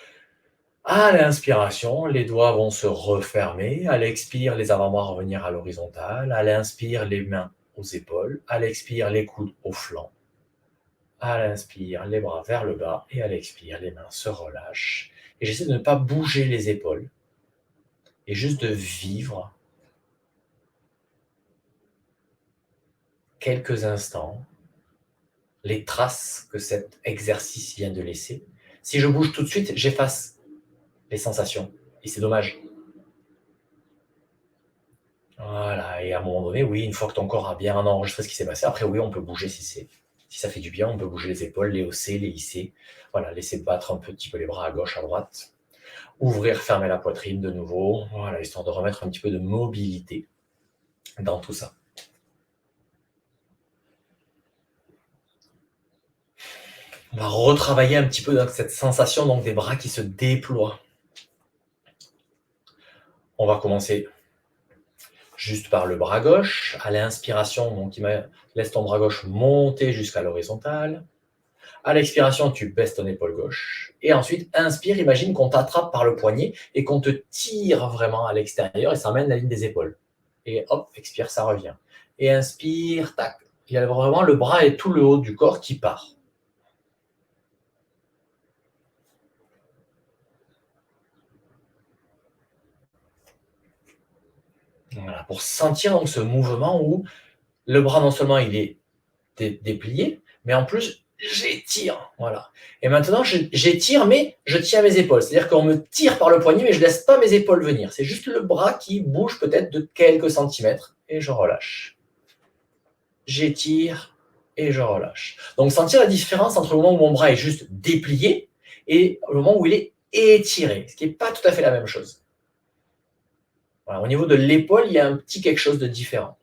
à l'inspiration, les doigts vont se refermer. À l'expire, les avant-bras revenir à l'horizontale. À l'inspire, les mains aux épaules. À l'expire, les coudes au flanc. À l'inspire, les bras vers le bas. Et à l'expire, les mains se relâchent. Et j'essaie de ne pas bouger les épaules. Et juste de vivre quelques instants les traces que cet exercice vient de laisser. Si je bouge tout de suite, j'efface les sensations. Et c'est dommage. Voilà, et à un moment donné, oui, une fois que ton corps a bien enregistré ce qui s'est passé, après, oui, on peut bouger si ça fait du bien, on peut bouger les épaules, les hausser, les hisser. Voilà, laisser battre un petit peu les bras à gauche, à droite. Ouvrir, fermer la poitrine de nouveau. Voilà, histoire de remettre un petit peu de mobilité dans tout ça. On va retravailler un petit peu dans cette sensation donc, des bras qui se déploient. On va commencer juste par le bras gauche. À l'inspiration, donc laisse ton bras gauche monter jusqu'à l'horizontale. À l'expiration, tu baisses ton épaule gauche. Et ensuite, inspire, imagine qu'on t'attrape par le poignet et qu'on te tire vraiment à l'extérieur et ça emmène la ligne des épaules. Et hop, expire, ça revient. Et inspire, tac. Il y a vraiment le bras et tout le haut du corps qui part. Voilà, pour sentir donc ce mouvement où le bras, non seulement il est déplié, mais en plus, j'étire. Voilà. Et maintenant, j'étire, mais je tiens mes épaules. C'est-à-dire qu'on me tire par le poignet, mais je ne laisse pas mes épaules venir. C'est juste le bras qui bouge peut-être de quelques centimètres et je relâche. J'étire et je relâche. Donc, sentir la différence entre le moment où mon bras est juste déplié et le moment où il est étiré, ce qui n'est pas tout à fait la même chose. Voilà, au niveau de l'épaule, il y a un petit quelque chose de différent.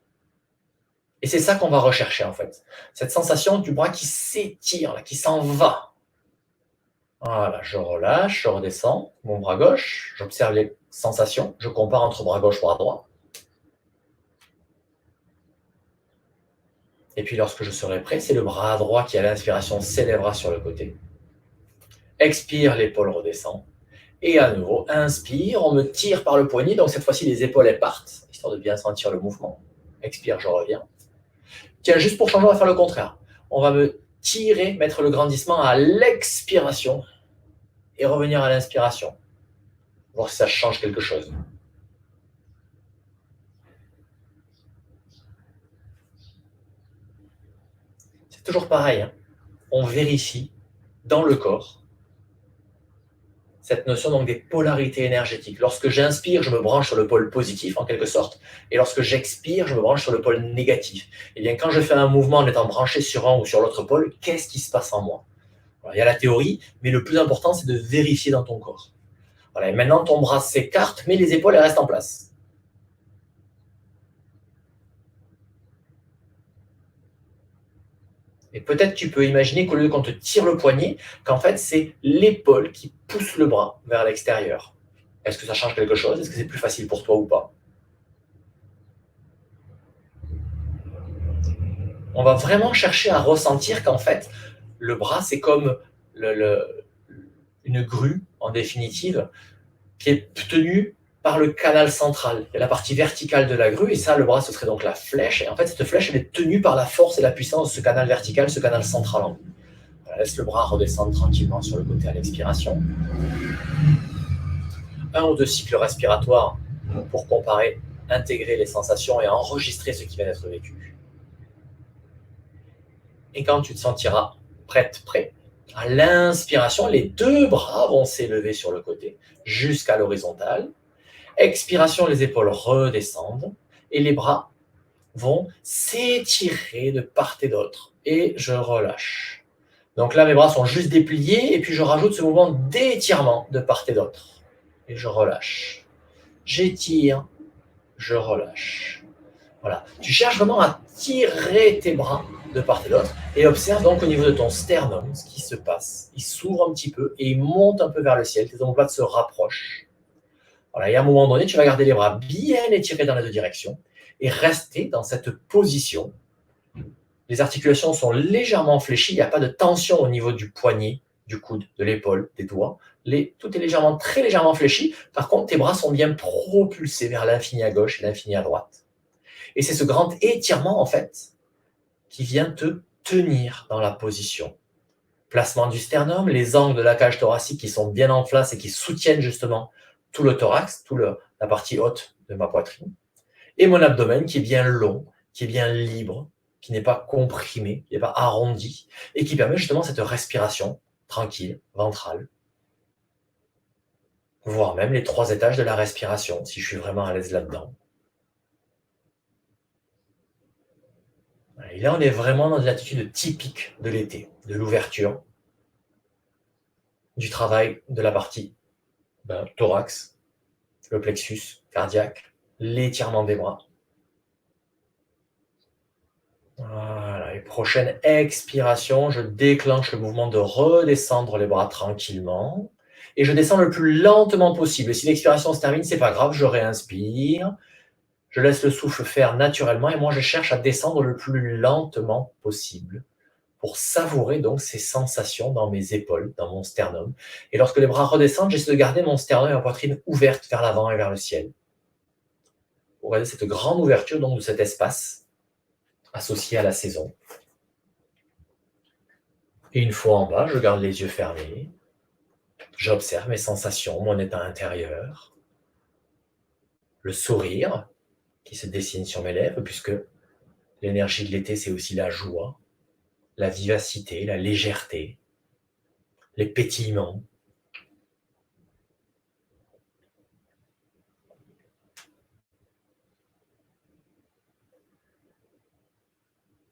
Et c'est ça qu'on va rechercher en fait. Cette sensation du bras qui s'étire, qui s'en va. Voilà, je relâche, je redescends mon bras gauche, j'observe les sensations, je compare entre bras gauche et bras droit. Et puis lorsque je serai prêt, c'est le bras droit qui à l'inspiration s'élèvera sur le côté. Expire, l'épaule redescend. Et à nouveau, inspire, on me tire par le poignet, donc cette fois-ci les épaules elles partent, histoire de bien sentir le mouvement. Expire, je reviens. Tiens, juste pour changer, on va faire le contraire. On va me tirer, mettre le grandissement à l'expiration et revenir à l'inspiration. Voir si ça change quelque chose. C'est toujours pareil. Hein. On vérifie dans le corps cette notion donc des polarités énergétiques. Lorsque j'inspire, je me branche sur le pôle positif en quelque sorte, et lorsque j'expire, je me branche sur le pôle négatif. Et bien quand je fais un mouvement en étant branché sur un ou sur l'autre pôle, qu'est-ce qui se passe en moi? Voilà, il y a la théorie, mais le plus important, c'est de vérifier dans ton corps. Voilà, et maintenant, ton bras s'écarte, mais les épaules elles restent en place. Et peut-être tu peux imaginer qu'au lieu qu'on te tire le poignet, qu'en fait, c'est l'épaule qui pousse le bras vers l'extérieur. Est-ce que ça change quelque chose? Est-ce que c'est plus facile pour toi ou pas? On va vraiment chercher à ressentir qu'en fait, le bras, c'est comme une grue, en définitive, qui est tenue par le canal central. Il y a la partie verticale de la grue, et ça, le bras, ce serait donc la flèche. Et en fait, cette flèche, elle est tenue par la force et la puissance de ce canal vertical, ce canal central en haut. Laisse le bras redescendre tranquillement sur le côté à l'expiration. 1 ou 2 cycles respiratoires pour comparer, intégrer les sensations et enregistrer ce qui vient d'être vécu. Et quand tu te sentiras prête, prêt, à l'inspiration, les 2 bras vont s'élever sur le côté jusqu'à l'horizontale. Expiration, les épaules redescendent et les bras vont s'étirer de part et d'autre. Et je relâche. Donc là, mes bras sont juste dépliés et puis je rajoute ce mouvement d'étirement de part et d'autre. Et je relâche. J'étire, je relâche. Voilà. Tu cherches vraiment à tirer tes bras de part et d'autre et observe donc au niveau de ton sternum ce qui se passe. Il s'ouvre un petit peu et il monte un peu vers le ciel. Tes omoplates se rapprochent. Voilà. Et à un moment donné, tu vas garder les bras bien étirés dans les 2 directions et rester dans cette position. Les articulations sont légèrement fléchies, il n'y a pas de tension au niveau du poignet, du coude, de l'épaule, des doigts. Tout est légèrement, très légèrement fléchi. Par contre, tes bras sont bien propulsés vers l'infini à gauche et l'infini à droite. Et c'est ce grand étirement, en fait, qui vient te tenir dans la position. Placement du sternum, les angles de la cage thoracique qui sont bien en place et qui soutiennent justement tout le thorax, la partie haute de ma poitrine. Et mon abdomen qui est bien long, qui est bien libre, qui n'est pas comprimé, qui n'est pas arrondi, et qui permet justement cette respiration tranquille, ventrale, voire même les 3 étages de la respiration, si je suis vraiment à l'aise là-dedans. Et là, on est vraiment dans une attitude typique de l'été, de l'ouverture, du travail de la partie thorax, le plexus cardiaque, l'étirement des bras. Voilà, et prochaine expiration, je déclenche le mouvement de redescendre les bras tranquillement et je descends le plus lentement possible. Et si l'expiration se termine, c'est pas grave, je réinspire, Je laisse le souffle faire naturellement et moi, je cherche à descendre le plus lentement possible pour savourer donc ces sensations dans mes épaules, dans mon sternum. Et lorsque les bras redescendent, j'essaie de garder mon sternum et ma poitrine ouverte vers l'avant et vers le ciel. Pour garder cette grande ouverture donc de cet espace associé à la saison. Et une fois en bas, je garde les yeux fermés. J'observe mes sensations, mon état intérieur. Le sourire qui se dessine sur mes lèvres, puisque l'énergie de l'été, c'est aussi la joie, la vivacité, la légèreté, les pétillements.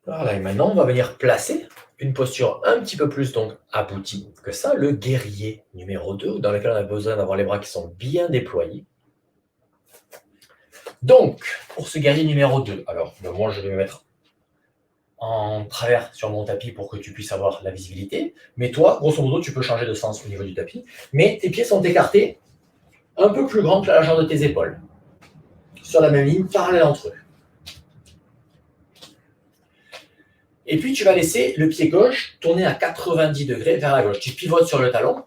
Voilà, et maintenant, on va venir placer une posture un petit peu plus donc aboutie que ça, le guerrier numéro 2, dans lequel on a besoin d'avoir les bras qui sont bien déployés. Donc, pour ce guerrier numéro 2, alors moi je vais me mettre en travers sur mon tapis pour que tu puisses avoir la visibilité, mais toi, grosso modo, tu peux changer de sens au niveau du tapis, mais tes pieds sont écartés un peu plus grands que la largeur de tes épaules, sur la même ligne, parallèle entre eux. Et puis, tu vas laisser le pied gauche tourner à 90 degrés vers la gauche. Tu pivotes sur le talon.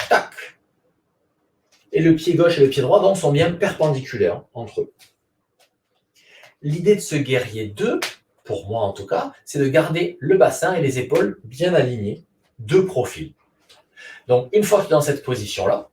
Tac. Et le pied gauche et le pied droit donc, sont bien perpendiculaires entre eux. L'idée de ce guerrier 2, pour moi en tout cas, c'est de garder le bassin et les épaules bien alignés, de profil. Donc, une fois que tu es dans cette position-là,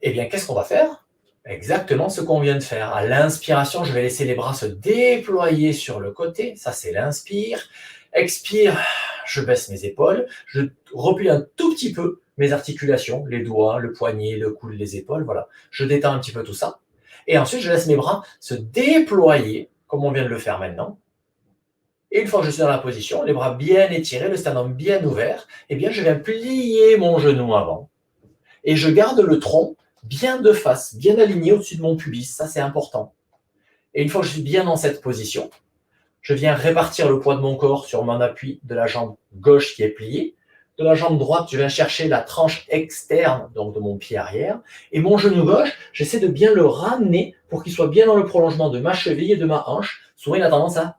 eh bien, qu'est-ce qu'on va faire? Exactement ce qu'on vient de faire. À l'inspiration, je vais laisser les bras se déployer sur le côté. Ça, c'est l'inspire. Expire, je baisse mes épaules. Je replie un tout petit peu mes articulations, les doigts, le poignet, le coude, les épaules. Voilà. Je détends un petit peu tout ça. Et ensuite, je laisse mes bras se déployer, comme on vient de le faire maintenant. Et une fois que je suis dans la position, les bras bien étirés, le sternum bien ouvert, eh bien, je viens plier mon genou avant. Et je garde le tronc bien de face, bien aligné au-dessus de mon pubis. Ça, c'est important. Et une fois que je suis bien dans cette position, je viens répartir le poids de mon corps sur mon appui de la jambe gauche qui est pliée. De la jambe droite, je viens chercher la tranche externe, donc de mon pied arrière. Et mon genou gauche, j'essaie de bien le ramener pour qu'il soit bien dans le prolongement de ma cheville et de ma hanche. Souvent, il a tendance à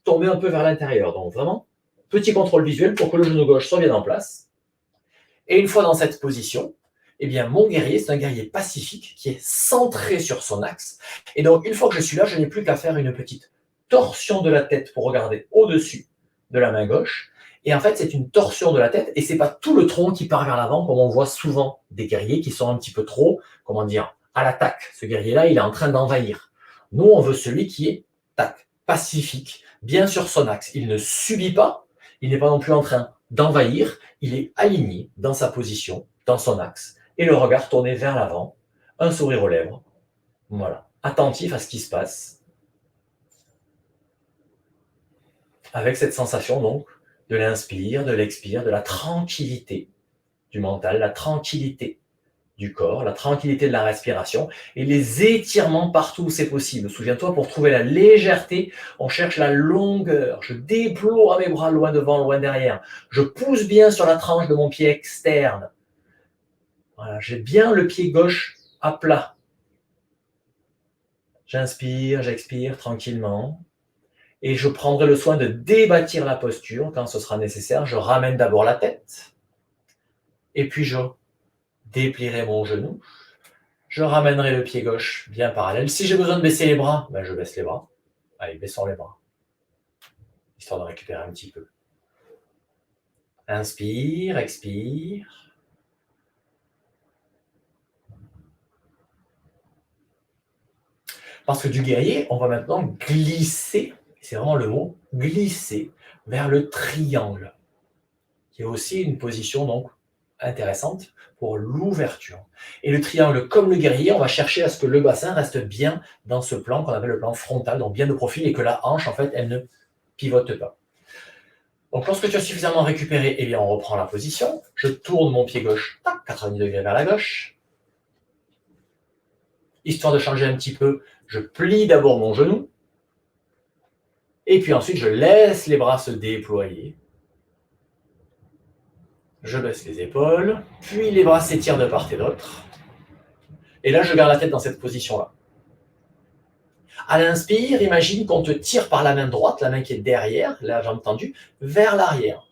tomber un peu vers l'intérieur. Donc vraiment, petit contrôle visuel pour que le genou gauche soit bien en place. Et une fois dans cette position, eh bien, mon guerrier, c'est un guerrier pacifique qui est centré sur son axe. Et donc, une fois que je suis là, je n'ai plus qu'à faire une petite torsion de la tête pour regarder au-dessus de la main gauche. Et en fait, c'est une torsion de la tête et c'est pas tout le tronc qui part vers l'avant, comme on voit souvent des guerriers qui sont un petit peu trop, comment dire, à l'attaque. Ce guerrier-là, il est en train d'envahir. Nous, on veut celui qui est, tac, pacifique, bien sur son axe. Il ne subit pas, il n'est pas non plus en train d'envahir, il est aligné dans sa position, dans son axe, et le regard tourné vers l'avant, un sourire aux lèvres, voilà, attentif à ce qui se passe, avec cette sensation donc de l'inspire, de l'expire, de la tranquillité du mental, la tranquillité du corps, la tranquillité de la respiration et les étirements partout où c'est possible. Souviens-toi, pour trouver la légèreté, on cherche la longueur. Je déploie mes bras loin devant, loin derrière. Je pousse bien sur la tranche de mon pied externe. Voilà, j'ai bien le pied gauche à plat. J'inspire, j'expire tranquillement. Et je prendrai le soin de débâtir la posture quand ce sera nécessaire. Je ramène d'abord la tête. Et puis je déplierai mon genou. Je ramènerai le pied gauche bien parallèle. Si j'ai besoin de baisser les bras, ben je baisse les bras. Allez, baissons les bras. Histoire de récupérer un petit peu. Inspire, expire. Parce que du guerrier, on va maintenant glisser, c'est vraiment le mot, glisser vers le triangle, qui est aussi une position donc intéressante pour l'ouverture. Et le triangle, comme le guerrier, on va chercher à ce que le bassin reste bien dans ce plan qu'on appelle le plan frontal, donc bien de profil, et que la hanche, en fait, elle ne pivote pas. Donc, lorsque tu as suffisamment récupéré, eh bien, on reprend la position. Je tourne mon pied gauche, tac, 90 degrés vers la gauche. Histoire de changer un petit peu, je plie d'abord mon genou. Et puis ensuite, je laisse les bras se déployer. Je baisse les épaules, puis les bras s'étirent de part et d'autre. Et là, je garde la tête dans cette position-là. À l'inspire, imagine qu'on te tire par la main droite, la main qui est derrière, la jambe tendue, vers l'arrière.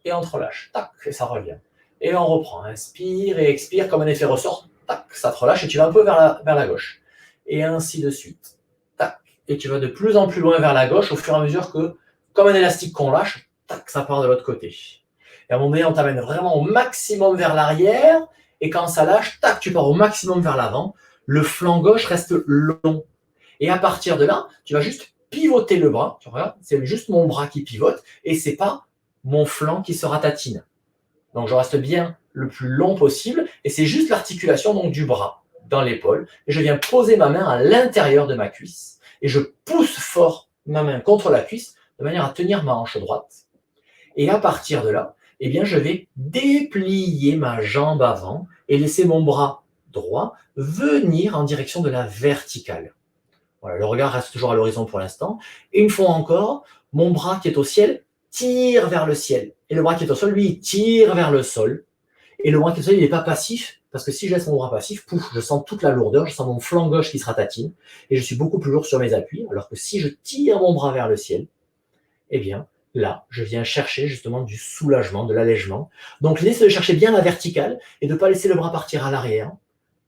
Et on te relâche. Tac, et ça revient. Et on reprend. Inspire et expire comme un effet ressort. Tac, ça te relâche et tu vas un peu vers la gauche. Et ainsi de suite. Tac. Et tu vas de plus en plus loin vers la gauche au fur et à mesure que, comme un élastique qu'on lâche, tac, ça part de l'autre côté. Et à un moment donné, on t'amène vraiment au maximum vers l'arrière. Et quand ça lâche, tac, tu pars au maximum vers l'avant. Le flanc gauche reste long. Et à partir de là, tu vas juste pivoter le bras. Tu regardes, c'est juste mon bras qui pivote. Et c'est pas mon flanc qui se ratatine. Donc je reste bien le plus long possible. Et c'est juste l'articulation donc du bras dans l'épaule. Et je viens poser ma main à l'intérieur de ma cuisse. Et je pousse fort ma main contre la cuisse de manière à tenir ma hanche droite. Et à partir de là, eh bien, je vais déplier ma jambe avant et laisser mon bras droit venir en direction de la verticale. Voilà, le regard reste toujours à l'horizon pour l'instant. Et une fois encore, mon bras qui est au ciel tire vers le ciel. Et le bras qui est au sol, lui, il tire vers le sol. Et le bras qui est au sol, il n'est pas passif, parce que si je laisse mon bras passif, pouf, je sens toute la lourdeur, je sens mon flanc gauche qui se ratatine, et je suis beaucoup plus lourd sur mes appuis, alors que si je tire mon bras vers le ciel, eh bien, là, je viens chercher justement du soulagement, de l'allègement. Donc l'idée, c'est de chercher bien la verticale et de ne pas laisser le bras partir à l'arrière,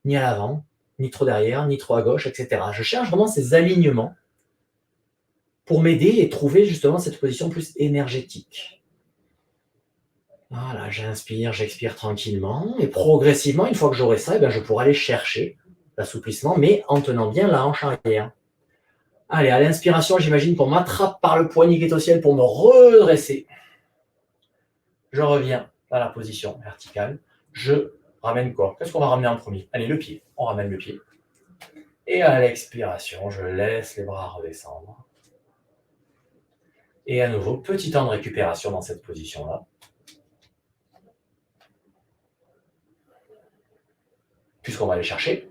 ni à l'avant, ni trop derrière, ni trop à gauche, etc. Je cherche vraiment ces alignements pour m'aider et trouver justement cette position plus énergétique. Voilà, j'inspire, j'expire tranquillement et progressivement, une fois que j'aurai ça, eh bien, je pourrai aller chercher l'assouplissement, mais en tenant bien la hanche arrière. Allez, à l'inspiration, j'imagine qu'on m'attrape par le poignet qui est au ciel pour me redresser. Je reviens à la position verticale. Je ramène quoi? Qu'est-ce qu'on va ramener en premier? Allez, le pied. On ramène le pied. Et à l'expiration, je laisse les bras redescendre. Et à nouveau, petit temps de récupération dans cette position-là. Puisqu'on va aller chercher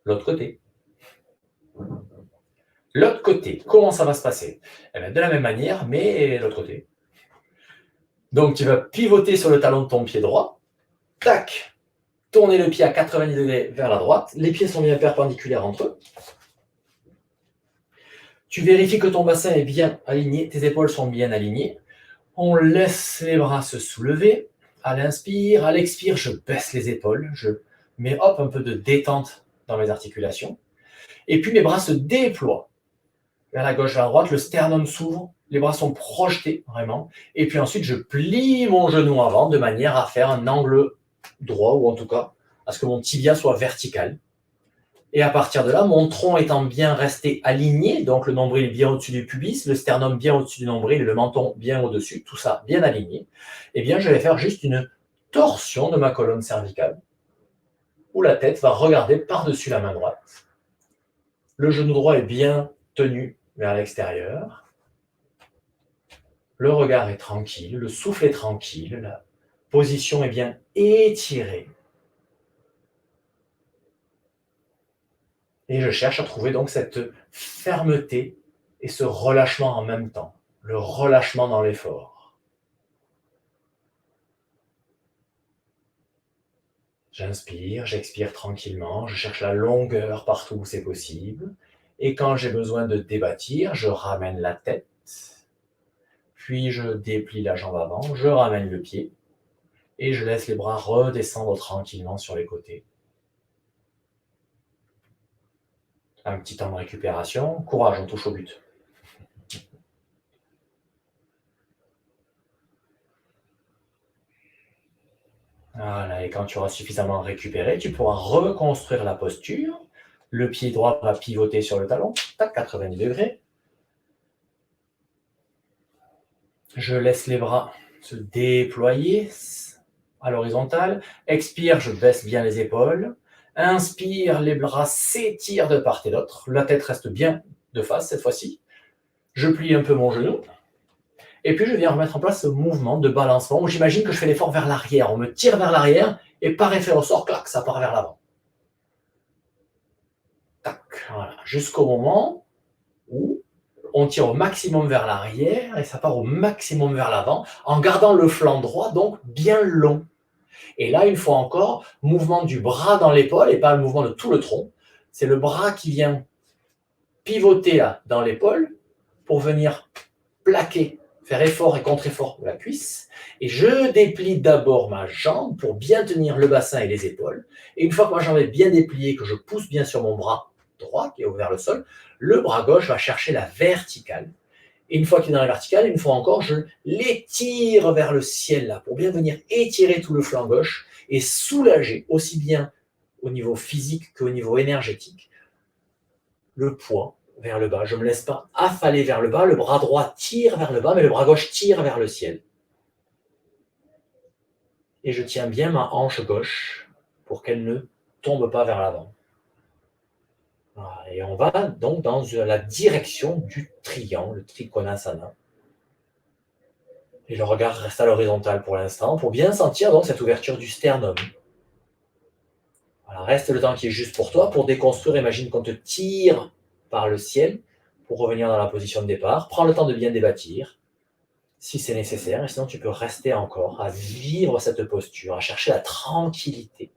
l'autre côté. L'autre côté, comment ça va se passer? Eh bien, de la même manière, mais l'autre côté. Donc, tu vas pivoter sur le talon de ton pied droit. Tac! Tourner le pied à 90 degrés vers la droite. Les pieds sont bien perpendiculaires entre eux. Tu vérifies que ton bassin est bien aligné, tes épaules sont bien alignées. On laisse les bras se soulever. À l'inspire, à l'expire, je baisse les épaules. Je mets hop, un peu de détente dans mes articulations. Et puis mes bras se déploient vers la gauche, vers la droite. Le sternum s'ouvre. Les bras sont projetés vraiment. Et puis ensuite, je plie mon genou avant de manière à faire un angle droit, ou en tout cas à ce que mon tibia soit vertical. Et à partir de là, mon tronc étant bien resté aligné, donc le nombril bien au-dessus du pubis, le sternum bien au-dessus du nombril et le menton bien au-dessus, tout ça bien aligné, eh bien je vais faire juste une torsion de ma colonne cervicale, où la tête va regarder par-dessus la main droite. Le genou droit est bien tenu vers l'extérieur. Le regard est tranquille, le souffle est tranquille, la position est bien étirée. Et je cherche à trouver donc cette fermeté et ce relâchement en même temps, le relâchement dans l'effort. J'inspire, j'expire tranquillement, je cherche la longueur partout où c'est possible. Et quand j'ai besoin de débattir, je ramène la tête, puis je déplie la jambe avant, je ramène le pied et je laisse les bras redescendre tranquillement sur les côtés. Un petit temps de récupération. Courage, on touche au but. Voilà, et quand tu auras suffisamment récupéré, tu pourras reconstruire la posture. Le pied droit va pivoter sur le talon, tac, 90 degrés. Je laisse les bras se déployer à l'horizontale. Expire, je baisse bien les épaules. Inspire, les bras s'étirent de part et d'autre. La tête reste bien de face cette fois-ci. Je plie un peu mon genou. Et puis, je viens remettre en place ce mouvement de balancement où j'imagine que je fais l'effort vers l'arrière. On me tire vers l'arrière et par effet ressort, clac, ça part vers l'avant. Tac, voilà. Jusqu'au moment où on tire au maximum vers l'arrière et ça part au maximum vers l'avant en gardant le flanc droit, donc bien long. Et là, une fois encore, mouvement du bras dans l'épaule et pas le mouvement de tout le tronc. C'est le bras qui vient pivoter là, dans l'épaule pour venir plaquer, faire effort et contre-effort de la cuisse. Et je déplie d'abord ma jambe pour bien tenir le bassin et les épaules. Et une fois que ma jambe est bien dépliée, que je pousse bien sur mon bras droit qui est ouvert le sol, le bras gauche va chercher la verticale. Et une fois qu'il est dans la verticale, une fois encore, je l'étire vers le ciel là, pour bien venir étirer tout le flanc gauche et soulager aussi bien au niveau physique qu'au niveau énergétique le poids vers le bas. Je ne me laisse pas affaler vers le bas. Le bras droit tire vers le bas, mais le bras gauche tire vers le ciel. Et je tiens bien ma hanche gauche pour qu'elle ne tombe pas vers l'avant. Voilà. Et on va donc dans la direction du triangle, le Trikonasana. Et le regard reste à l'horizontale pour l'instant, pour bien sentir donc cette ouverture du sternum. Voilà, reste le temps qui est juste pour toi. Pour déconstruire, imagine qu'on te tire par le ciel pour revenir dans la position de départ. Prends le temps de bien débattir, si c'est nécessaire. Et sinon, tu peux rester encore à vivre cette posture, à chercher la tranquillité.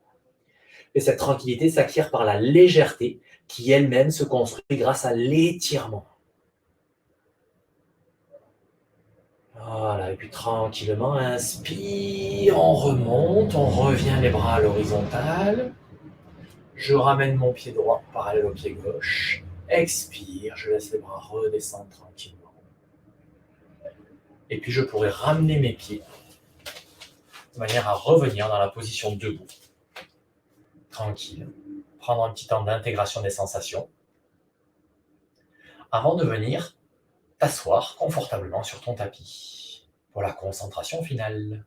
Et cette tranquillité s'acquiert par la légèreté qui elle-même se construit grâce à l'étirement. Voilà, et puis tranquillement, inspire, on remonte, on revient les bras à l'horizontale. Je ramène mon pied droit parallèle au pied gauche. Expire, je laisse les bras redescendre tranquillement. Et puis je pourrais ramener mes pieds de manière à revenir dans la position debout. Tranquille. Prendre un petit temps d'intégration des sensations avant de venir t'asseoir confortablement sur ton tapis pour la concentration finale.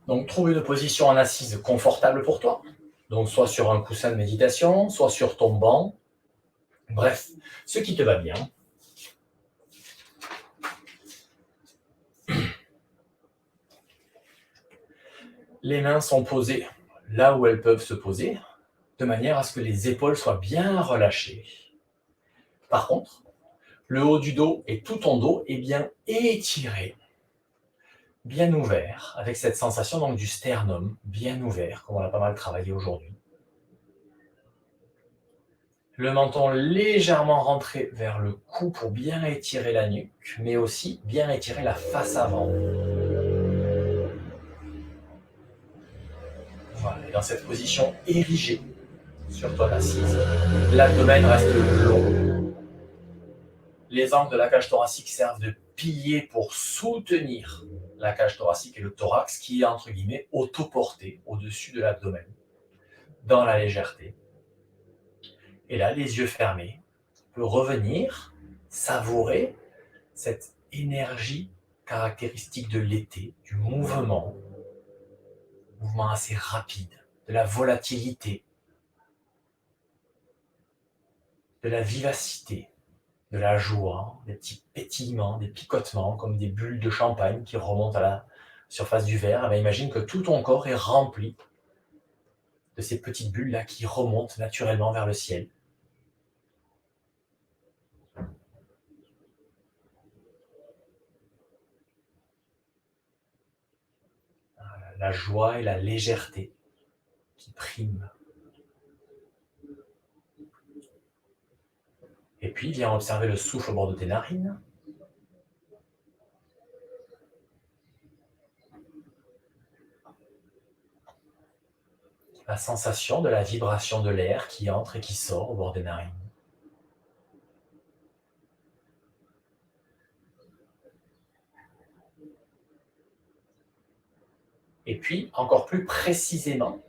Donc, trouve une position en assise confortable pour toi. Donc, soit sur un coussin de méditation, soit sur ton banc. Bref, ce qui te va bien. Les mains sont posées là où elles peuvent se poser, de manière à ce que les épaules soient bien relâchées. Par contre, le haut du dos et tout ton dos est bien étiré, bien ouvert, avec cette sensation donc du sternum bien ouvert, comme on a pas mal travaillé aujourd'hui. Le menton légèrement rentré vers le cou pour bien étirer la nuque, mais aussi bien étirer la face avant. Voilà, et dans cette position érigée sur ton assise, l'abdomen reste long. Les angles de la cage thoracique servent de piliers pour soutenir la cage thoracique et le thorax qui est entre guillemets autoporté au-dessus de l'abdomen, dans la légèreté. Et là, les yeux fermés, tu peux revenir savourer cette énergie caractéristique de l'été, du mouvement assez rapide, de la volatilité, de la vivacité, de la joie, des petits pétillements, des picotements, comme des bulles de champagne qui remontent à la surface du verre. Et imagine que tout ton corps est rempli de ces petites bulles-là qui remontent naturellement vers le ciel. La joie et la légèreté qui priment. Et puis, viens observer le souffle au bord de tes narines. La sensation de la vibration de l'air qui entre et qui sort au bord des narines. Et puis, encore plus précisément,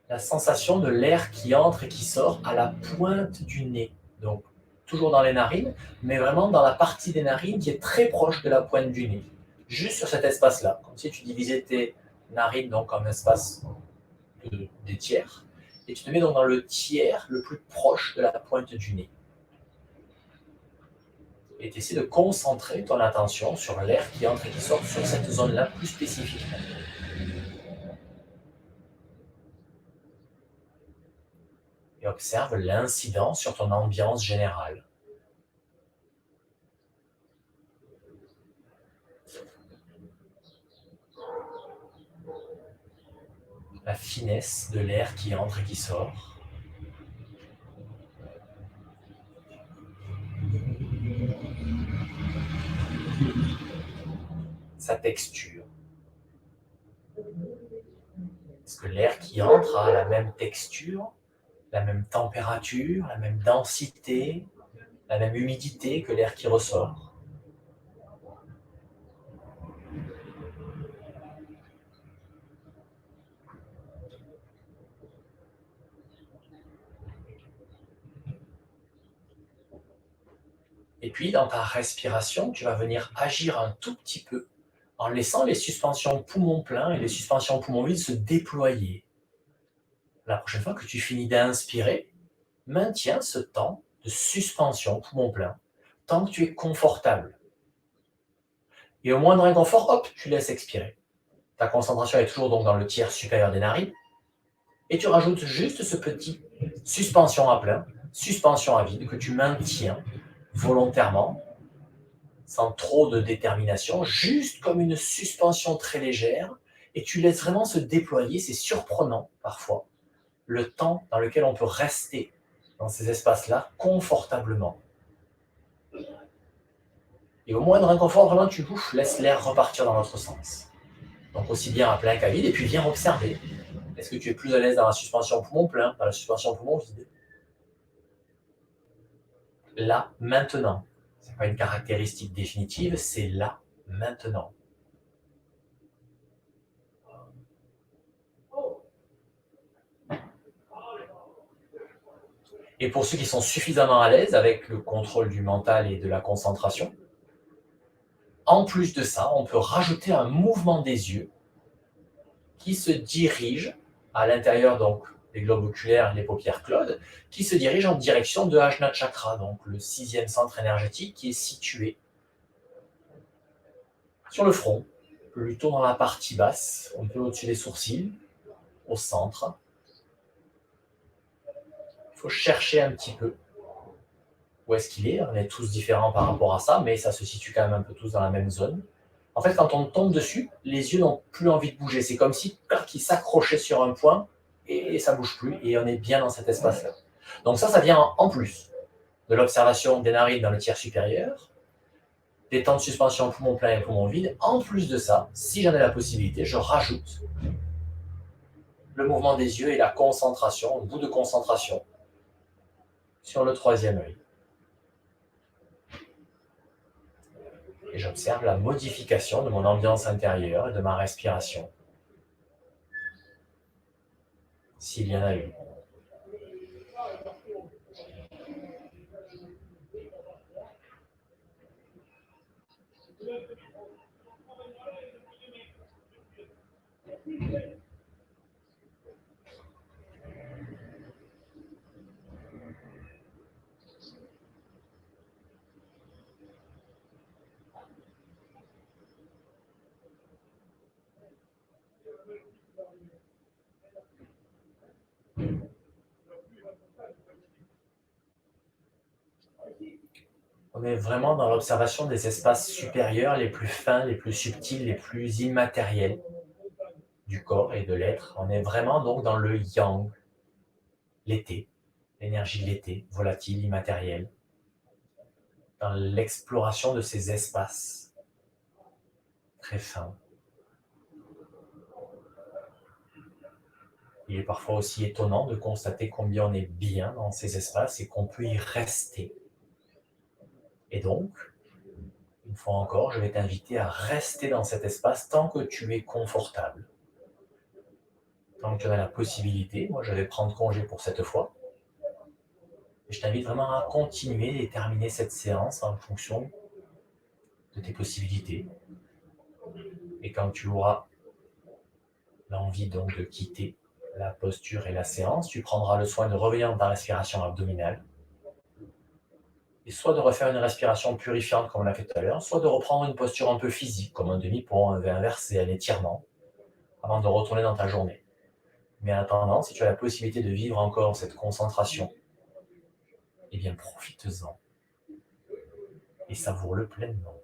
la sensation de l'air qui entre et qui sort à la pointe du nez. Donc, toujours dans les narines, mais vraiment dans la partie des narines qui est très proche de la pointe du nez. Juste sur cet espace-là, comme si tu divisais tes narines donc en espace des tiers, et tu te mets donc dans le tiers le plus proche de la pointe du nez. Et tu essaies de concentrer ton attention sur l'air qui entre et qui sort sur cette zone-là plus spécifiquement. et observe l'incidence sur ton ambiance générale. La finesse de l'air qui entre et qui sort. Sa texture. Est-ce que l'air qui entre a la même texture, la même température, la même densité, la même humidité que l'air qui ressort? Et puis, dans ta respiration, tu vas venir agir un tout petit peu en laissant les suspensions poumons pleins et les suspensions poumons vides se déployer. La prochaine fois que tu finis d'inspirer, maintiens ce temps de suspension poumons pleins tant que tu es confortable. Et au moindre inconfort, hop, tu laisses expirer. Ta concentration est toujours donc dans le tiers supérieur des narines. Et tu rajoutes juste ce petit suspension à plein, suspension à vide que tu maintiens volontairement, sans trop de détermination, juste comme une suspension très légère, et tu laisses vraiment se déployer. C'est surprenant parfois, le temps dans lequel on peut rester dans ces espaces-là confortablement. Et au moindre inconfort, vraiment, tu bouffes, laisse l'air repartir dans l'autre sens. Donc aussi bien à plein qu'à vide, et puis viens observer. Est-ce que tu es plus à l'aise dans la suspension poumon plein, dans la suspension poumon vide? Là, maintenant. Ce n'est pas une caractéristique définitive, c'est là, maintenant. Et pour ceux qui sont suffisamment à l'aise avec le contrôle du mental et de la concentration, en plus de ça, on peut rajouter un mouvement des yeux qui se dirige à l'intérieur donc des globes oculaires et les paupières closes, qui se dirige en direction de Ajna Chakra, donc le 6e centre énergétique qui est situé sur le front, plutôt dans la partie basse, un peu au-dessus des sourcils, au centre. Il faut chercher un petit peu où est-ce qu'il est. On est tous différents par rapport à ça, mais ça se situe quand même un peu tous dans la même zone. En fait, quand on tombe dessus, les yeux n'ont plus envie de bouger. C'est comme si ils s'accrochaient sur un point et ça ne bouge plus, et on est bien dans cet espace-là. Donc ça vient en plus de l'observation des narines dans le tiers supérieur, des temps de suspension poumon plein et poumon vide. En plus de ça, si j'en ai la possibilité, je rajoute le mouvement des yeux et la concentration, le bout de concentration sur le 3e œil. Et j'observe la modification de mon ambiance intérieure et de ma respiration, s'il y en a eu. On est vraiment dans l'observation des espaces supérieurs les plus fins, les plus subtils, les plus immatériels du corps et de l'être. On est vraiment donc dans le yang, l'été, l'énergie de l'été, volatile, immatérielle, dans l'exploration de ces espaces très fins. Il est parfois aussi étonnant de constater combien on est bien dans ces espaces et qu'on peut y rester. Et donc, une fois encore, je vais t'inviter à rester dans cet espace tant que tu es confortable. Tant que tu as la possibilité, moi je vais prendre congé pour cette fois. Et je t'invite vraiment à continuer et terminer cette séance en fonction de tes possibilités. Et quand tu auras l'envie donc de quitter la posture et la séance, tu prendras le soin de revenir dans ta respiration abdominale. Et soit de refaire une respiration purifiante comme on l'a fait tout à l'heure, soit de reprendre une posture un peu physique, comme un demi-pont, un V inversé, un étirement, avant de retourner dans ta journée. Mais en attendant, si tu as la possibilité de vivre encore cette concentration, eh bien profites-en et savoure-le pleinement.